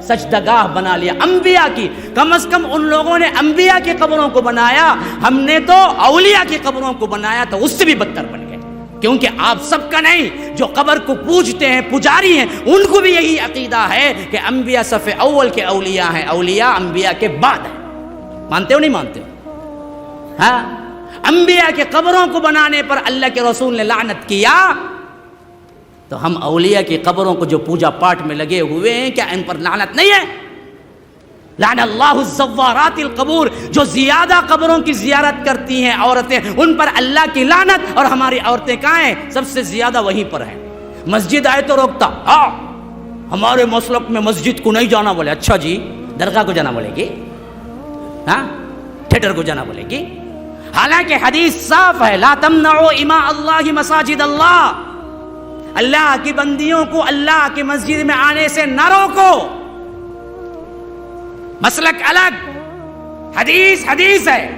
سجدگاہ بنا لیا. انبیاء کی، کم از کم ان لوگوں نے انبیاء کی قبروں کو بنایا، ہم نے تو اولیاء کی قبروں کو بنایا تو اس سے بھی بدتر بن گئے. کیونکہ آپ سب کا نہیں، جو قبر کو پوجتے ہیں، پجاری ہیں، ان کو بھی یہی عقیدہ ہے کہ انبیاء صف اول کے اولیاء ہیں، اولیاء انبیاء کے بعد ہیں. مانتے ہو نہیں مانتے ہو؟ ہاں، انبیاء کے قبروں کو بنانے پر اللہ کے رسول نے لعنت کیا، تو ہم اولیاء کی قبروں کو جو پوجا پاٹ میں لگے ہوئے ہیں، کیا ان پر لعنت نہیں ہے؟ لعن اللہ الزوارات القبور، جو زیادہ قبروں کی زیارت کرتی ہیں عورتیں، ان پر اللہ کی لعنت. اور ہماری عورتیں کہاں ہیں؟ سب سے زیادہ وہیں پر ہیں. مسجد آئے تو روکتا، ہاں ہمارے مسلک میں مسجد کو نہیں جانا. بولے اچھا جی، درگاہ کو جانا بولے گی؟ ہاں تھیٹر کو جانا بولے گی؟ حالانکہ حدیث صاف ہے، لا تمنعوا اماء اللہ مساجد اللہ، اللہ کی بندیوں کو اللہ کی مسجد میں آنے سے نہ روکو. مسلک الگ، حدیث حدیث ہے،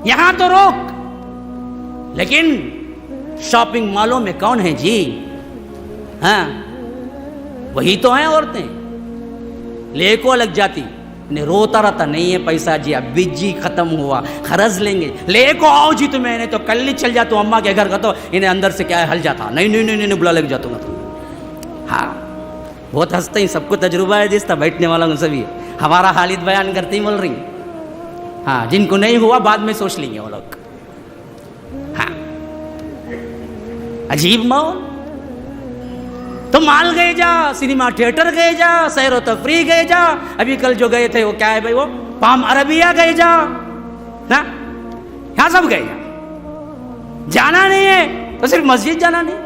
یہاں تو روک. لیکن شاپنگ مالوں میں کون ہے جی؟ ہاں وہی تو ہیں عورتیں. لے کو لگ جاتی، انہیں روتا رہتا نہیں ہے پیسہ جی، اب جی ختم ہوا، خرچ لیں گے. لے کو آؤ جی، تو میں نے تو کل ہی چل جاتا ہوں اماں کے گھر کا، تو انہیں اندر سے کیا ہے ہل جاتا، نہیں نہیں نہیں نہیں بلا لگ جاتا ہوں. ہاں بہت ہنستے ہیں، سب کو تجربہ ہے جس طرح بیٹھنے والا ان سبھی ہمارا حالت بیان کرتی بول رہی ہیں. ہاں جن کو نہیں ہوا بعد میں سوچ لیں گے وہ لوگ. ہاں عجیب ماحول. تو مال گئے جا، سنیما تھیٹر گئے جا، سیر و تفریح گئے جا. ابھی کل جو گئے تھے وہ کیا ہے بھائی، وہ پام عربیہ گئے جا، یہاں سب گئے جا. جانا نہیں ہے تو صرف مسجد جانا نہیں.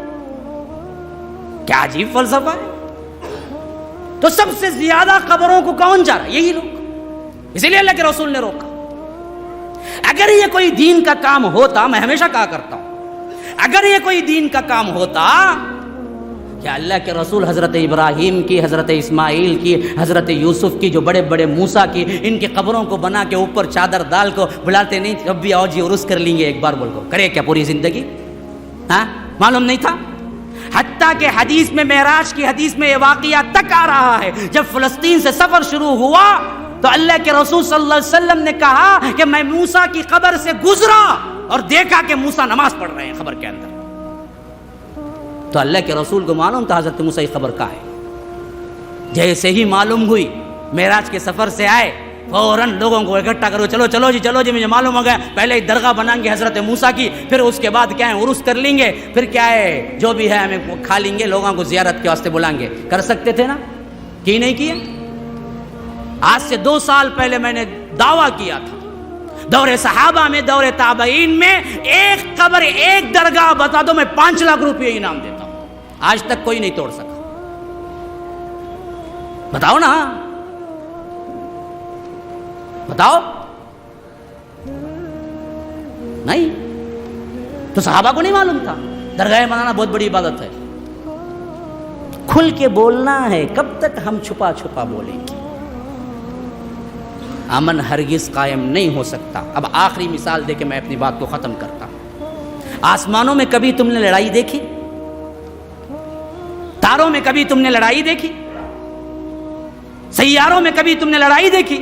کیا عجیب فلسفہ ہے. تو سب سے زیادہ قبروں کو کون جا رہا ہے؟ یہی لوگ. اسی لیے اللہ کے رسول نے روکا. اگر یہ کوئی دین کا کام ہوتا، میں ہمیشہ کہا کرتا ہوں، اگر یہ کوئی دین کا کام ہوتا کہ اللہ کے رسول حضرت ابراہیم کی، حضرت اسماعیل کی، حضرت یوسف کی، جو بڑے بڑے موسیٰ کی، ان کی قبروں کو بنا کے اوپر چادر ڈال کو بلاتے نہیں جب بھی آؤ جی عرس کر لیں گے ایک بار، بول کو کرے کیا پوری زندگی؟ ہاں معلوم نہیں تھا؟ حتیٰ کہ حدیث میں، معراج کی حدیث میں یہ واقعہ تک آ رہا ہے، جب فلسطین سے سفر شروع ہوا تو اللہ کے رسول صلی اللہ علیہ وسلم نے کہا کہ میں موسیٰ کی قبر سے گزرا اور دیکھا کہ موسیٰ نماز پڑھ رہے ہیں قبر کے اندر. تو اللہ کے رسول کو معلوم تھا حضرت موسیٰ کی قبر کہاں ہے. جیسے ہی معلوم ہوئی، معراج کے سفر سے آئے، فوراً لوگوں کو اکٹھا کرو، چلو چلو جی چلو جی، مجھے معلوم ہو گیا، پہلے ہی درگاہ بنائیں گے حضرت موسیٰ کی، پھر اس کے بعد کیا ہے عرس کر لیں گے، پھر کیا ہے جو بھی ہے ہمیں کھا لیں گے، لوگوں کو زیارت کے واسطے بلائیں گے. کر سکتے تھے نا، کی نہیں کیے؟ آج سے 2 سال پہلے میں نے دعویٰ کیا تھا، دور صحابہ میں، دور تابعین میں، ایک قبر ایک درگاہ بتا دو میں 5 لاکھ روپے انعام دیتا ہوں. آج تک کوئی نہیں توڑ سکا. بتاؤ نا، بتاؤ. نہیں تو صحابہ کو نہیں معلوم تھا درگاہ بنانا بہت بڑی عبادت ہے. کھل کے بولنا ہے. کب تک ہم چھپا چھپا بولیں گے؟ امن ہرگز قائم نہیں ہو سکتا. اب آخری مثال دے کے میں اپنی بات کو ختم کرتا ہوں. آسمانوں میں کبھی تم نے لڑائی دیکھی؟ تاروں میں کبھی تم نے لڑائی دیکھی؟ سیاروں میں کبھی تم نے لڑائی دیکھی؟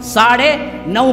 9.5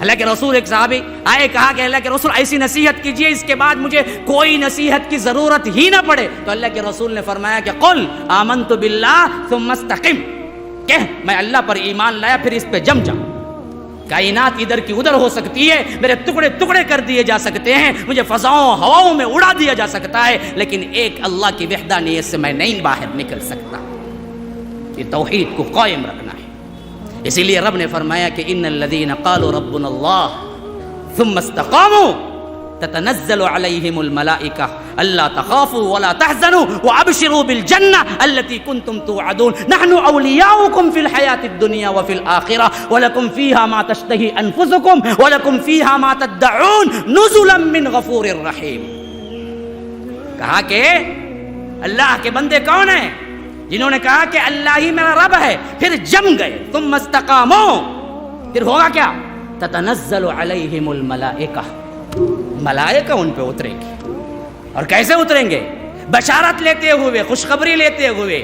اللہ کے رسول ایک صحابی آئے, کہا کہ اللہ کے رسول ایسی نصیحت کیجئے اس کے بعد مجھے کوئی نصیحت کی ضرورت ہی نہ پڑے. تو اللہ کے رسول نے فرمایا کہ قل آمنت باللہ ثم استقم, کہہ میں اللہ پر ایمان لایا پھر اس پہ جم جا. کائنات ادھر کی ادھر ہو سکتی ہے, میرے ٹکڑے ٹکڑے کر دیے جا سکتے ہیں, مجھے فضاؤں ہواؤں میں اڑا دیا جا سکتا ہے, لیکن ایک اللہ کی وحدانیت سے میں نہیں باہر نکل سکتا. یہ توحید کو قائم رکھنا ہے. اسی لیے رب نے فرمایا کہ ان الذین قالوا ربنا اللہ ثم استقاموا تتنزل علیہم الملائکہ الا تخافوا ولا تحزنوا وابشروا بالجنہ التي كنتم توعدون نحن اولیاؤکم فی الحیاة الدنیا وفی الآخرہ ولکم فیہا ما تشتہی انفسکم ولکم فیہا ما تدعون نزلا من غفور رحیم. کہا کہ اللہ کے بندے کون ہیں؟ جنہوں نے کہا کہ اللہ ہی میرا رب ہے, پھر جم گئے. ثم استقاموا, پھر ہوگا کیا؟ تتنزل علیہم الملائکہ, ملائکہ ان پہ اتریں گے. اور کیسے اتریں گے؟ بشارت لیتے ہوئے, خوشخبری لیتے ہوئے.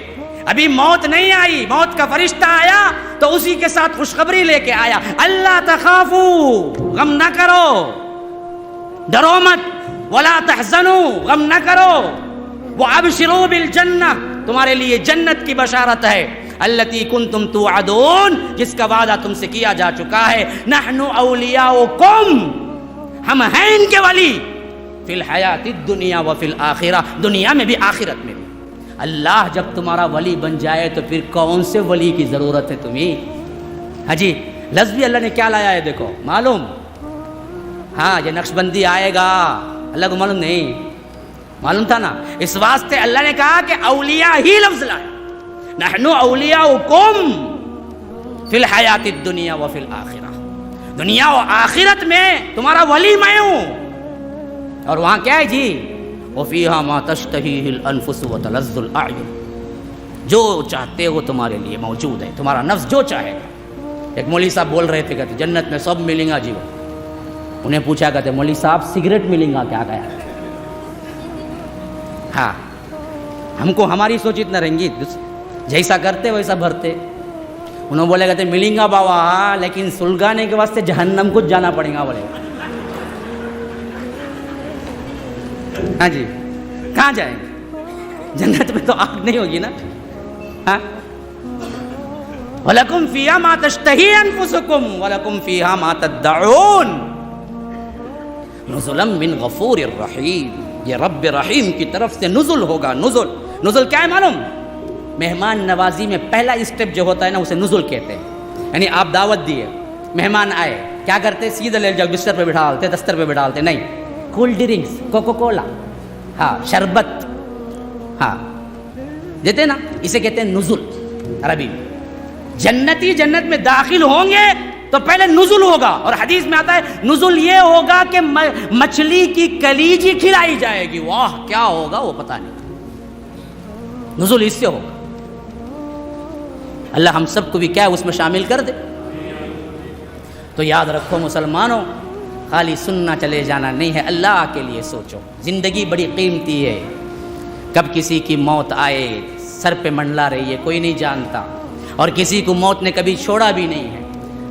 ابھی موت نہیں آئی, موت کا فرشتہ آیا تو اسی کے ساتھ خوشخبری لے کے آیا. اللہ تخافوا, غم نہ کرو, ڈرو مت. ولا تحزنوا, غم نہ کرو. وابشروا بالجنہ, تمہارے لیے جنت کی بشارت ہے. التی کنتم توعدون, جس کا وعدہ تم سے کیا جا چکا ہے. نحن اولیاؤکم, ہم ہیں ان کے ولی. فی الحیات الدنیا وفی الآخرہ, دنیا میں بھی آخرت میں بھی. اللہ جب تمہارا ولی بن جائے تو پھر کون سے ولی کی ضرورت ہے تمہیں؟ ہاں جی, لفظ بھی اللہ نے کیا لایا ہے دیکھو, معلوم؟ ہاں, یہ نقشبندی آئے گا, اللہ کو معلوم نہیں, معلوم تھا نا. اس واسطے اللہ نے کہا کہ اولیاء ہی لفظ لائے. نحن اولیاؤکم فی الحیات الدنیا وفی الآخرہ, دنیا و آخرت میں تمہارا ولی میں ہوں. اور وہاں کیا ہے جی؟ وفیہا ما تشتہیہ الانفس وتلذ الاعین, جو چاہتے ہو تمہارے لیے موجود ہے, تمہارا نفس جو چاہے گا. ایک مولوی صاحب بول رہے تھے, کہتے جنت میں سب ملیں گا جی. انہیں پوچھا کرتے مولوی صاحب سگریٹ ملیں گا کیا؟ گیا ہاں, ہم کو ہماری سوچ اتنا رنگی, جیسا کرتے ویسا بھرتے. انہوں بولے کہتے ملیں گا بابا, لیکن سلگانے کے واسطے جہنم کو جانا پڑے گا. بولے ہاں جی, کہاں جائیں گے؟ جنت میں تو آگ نہیں ہوگی نا. ہاں, وَلَكُمْ فِيهَا مَا تَشْتَهِي أَنفُسُكُمْ وَلَكُمْ فِيهَا مَا تَدَّعُونَ نُزُلًا مِّن غَفُورٍ رَحِيمٍ. یہ رب رحیم کی طرف سے نزل ہوگا. نزل کیا ہے معلوم؟ مہمان نوازی میں پہلا اسٹیپ جو ہوتا ہے نا, اسے نزل کہتے ہیں. یعنی آپ دعوت دیے, مہمان آئے, کیا کرتے؟ سیدھے لے جاؤ بستر پہ بٹھا ڈالتے, دستر پہ بٹھا ڈالتے. نہیں, کول ڈرنکس, کوکو کولا, ہاں, شربت, ہاں, دیتے نا, اسے کہتے ہیں نزل عربی میں. جنتی جنت میں داخل ہوں گے تو پہلے نزل ہوگا. اور حدیث میں آتا ہے نزل یہ ہوگا کہ مچھلی کی کلیجی کھلائی جائے گی. واہ, کیا ہوگا وہ پتہ نہیں. نزل اس سے ہوگا. اللہ ہم سب کو بھی کیا اس میں شامل کر دے. تو یاد رکھو مسلمانوں, خالی سننا چلے جانا نہیں ہے, اللہ کے لیے سوچو. زندگی بڑی قیمتی ہے, کب کسی کی موت آئے سر پہ منڈلا رہی ہے, کوئی نہیں جانتا. اور کسی کو موت نے کبھی چھوڑا بھی نہیں ہے.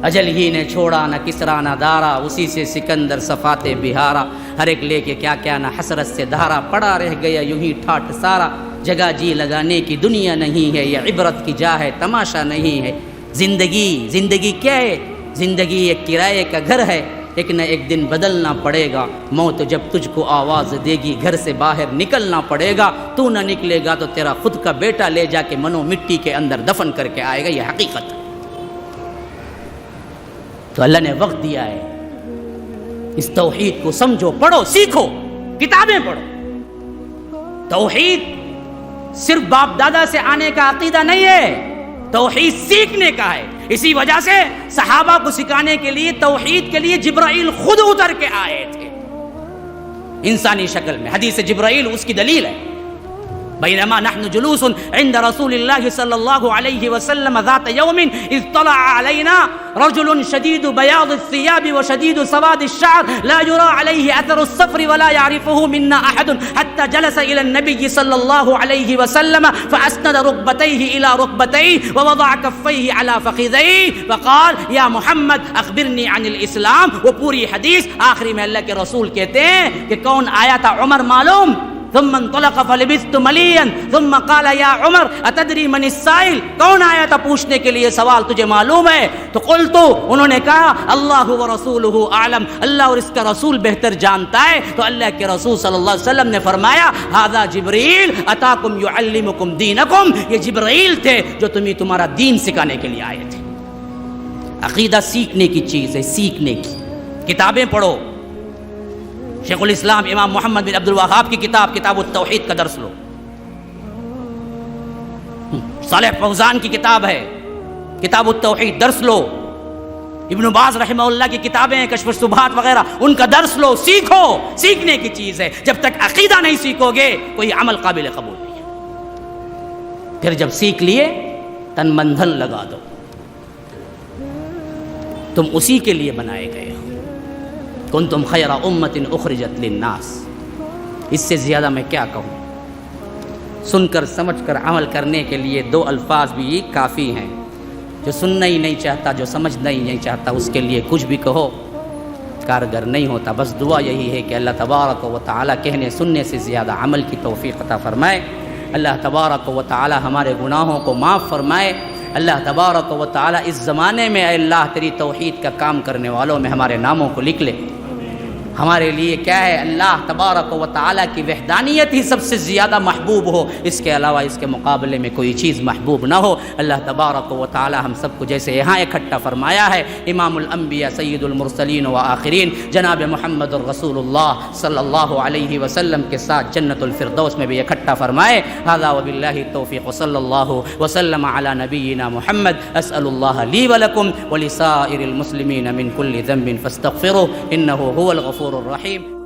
اجل ہی نے چھوڑا نہ کسرا نہ دارا, اسی سے سکندر صفات بہارا. ہر ایک لے کے کیا کیا نہ حسرت سے دھارا, پڑا رہ گیا یوں ہی ٹھاٹ سارا. جگہ جی لگانے کی دنیا نہیں ہے, یہ عبرت کی جا ہے تماشا نہیں ہے. زندگی کیا ہے؟ زندگی ایک کرائے کا گھر ہے, ایک نہ ایک دن بدلنا پڑے گا. موت جب تجھ کو آواز دے گی گھر سے باہر نکلنا پڑے گا. تو نہ نکلے گا تو تیرا خود کا بیٹا لے جا کے منو مٹی کے اندر دفن کر کے آئے گا. یہ حقیقت ہے. تو اللہ نے وقت دیا ہے, اس توحید کو سمجھو, پڑھو, سیکھو, کتابیں پڑھو. توحید صرف باپ دادا سے آنے کا عقیدہ نہیں ہے, توحید سیکھنے کا ہے. اسی وجہ سے صحابہ کو سکھانے کے لیے توحید کے لیے جبرائیل خود اتر کے آئے تھے انسانی شکل میں. حدیث جبرائیل اس کی دلیل ہے. بينما نحن جلوس عند رسول الله صلى الله عليه وسلم ذات يوم إذ طلع علينا رجل شديد بياض الثياب وشديد سواد الشعر لا يرى عليه أثر السفر ولا يعرفه منا أحد حتى جلس إلى النبي صلى الله عليه وسلم فأسند ركبتيه إلى ركبتيه ووضع كفيه على فخذيه فقال يا محمد أخبرني عن الإسلام. وہ پوری حدیث آخری میں اللہ کے رسول کہتے ہیں کہ کون آیا تھا عمر معلوم. ثم انطلق فلبثت مليا ثم قال يا عمر اتدري من السائل, کون آیا تھا پوچھنے کے لیے سوال تجھے معلوم ہے؟ تو قلت, انہوں نے کہا اللہ ورسولہ اعلم, اللہ اور اس کا رسول بہتر جانتا ہے. تو اللہ کے رسول صلی اللہ علیہ وسلم نے فرمایا ھذا جبریل اتاکم یعلمکم دینکم, یہ جبرائیل تھے جو تمہیں تمہارا دین سکھانے کے لیے آئے تھے. عقیدہ سیکھنے کی چیز ہے, سیکھنے کی. کتابیں پڑھو, شیخ الاسلام امام محمد بن عبد الوہاب کی کتاب کتاب التوحید کا درس لو, صالح فوزان کی کتاب ہے کتاب التوحید, درس لو. ابن باز رحمہ اللہ کی کتابیں ہیں کشف الشبہات وغیرہ, ان کا درس لو, سیکھو. سیکھنے کی چیز ہے. جب تک عقیدہ نہیں سیکھو گے کوئی عمل قابل قبول نہیں ہے. پھر جب سیکھ لیے تن من دھن لگا دو, تم اسی کے لیے بنائے گئے ہو. کنتم خیر امت اخرجت للناس, اس سے زیادہ میں کیا کہوں. سن کر سمجھ کر عمل کرنے کے لیے دو الفاظ بھی کافی ہیں. جو سننا ہی نہیں چاہتا, جو سمجھنا ہی نہیں چاہتا, اس کے لیے کچھ بھی کہو کارگر نہیں ہوتا. بس دعا یہی ہے کہ اللہ تبارک و تعالی کہنے سننے سے زیادہ عمل کی توفیق عطا فرمائے. اللہ تبارک و تعالی ہمارے گناہوں کو معاف فرمائے. اللہ تبارک و تعالی اس زمانے میں اے اللہ تیری توحید کا کام کرنے والوں میں ہمارے ناموں کو لکھ لے. ہمارے لیے کیا ہے, اللہ تبارک و تعالیٰ کی وحدانیت ہی سب سے زیادہ محبوب ہو, اس کے علاوہ اس کے مقابلے میں کوئی چیز محبوب نہ ہو. اللہ تبارک و تعالیٰ ہم سب کو جیسے یہاں اکٹھا فرمایا ہے امام الانبیاء سید المرسلین و آخرین جناب محمد الرسول اللہ صلی اللہ علیہ وسلم کے ساتھ جنت الفردوس میں بھی اکٹھا فرمائے. ھذا وباللہ التوفیق صلی اللہ وسلم علی نبینا محمد. اسأل اللہ لی ولکم ولسائر المسلمین من کل ذنب فاستغفروه انه هو الغفور الرحیم.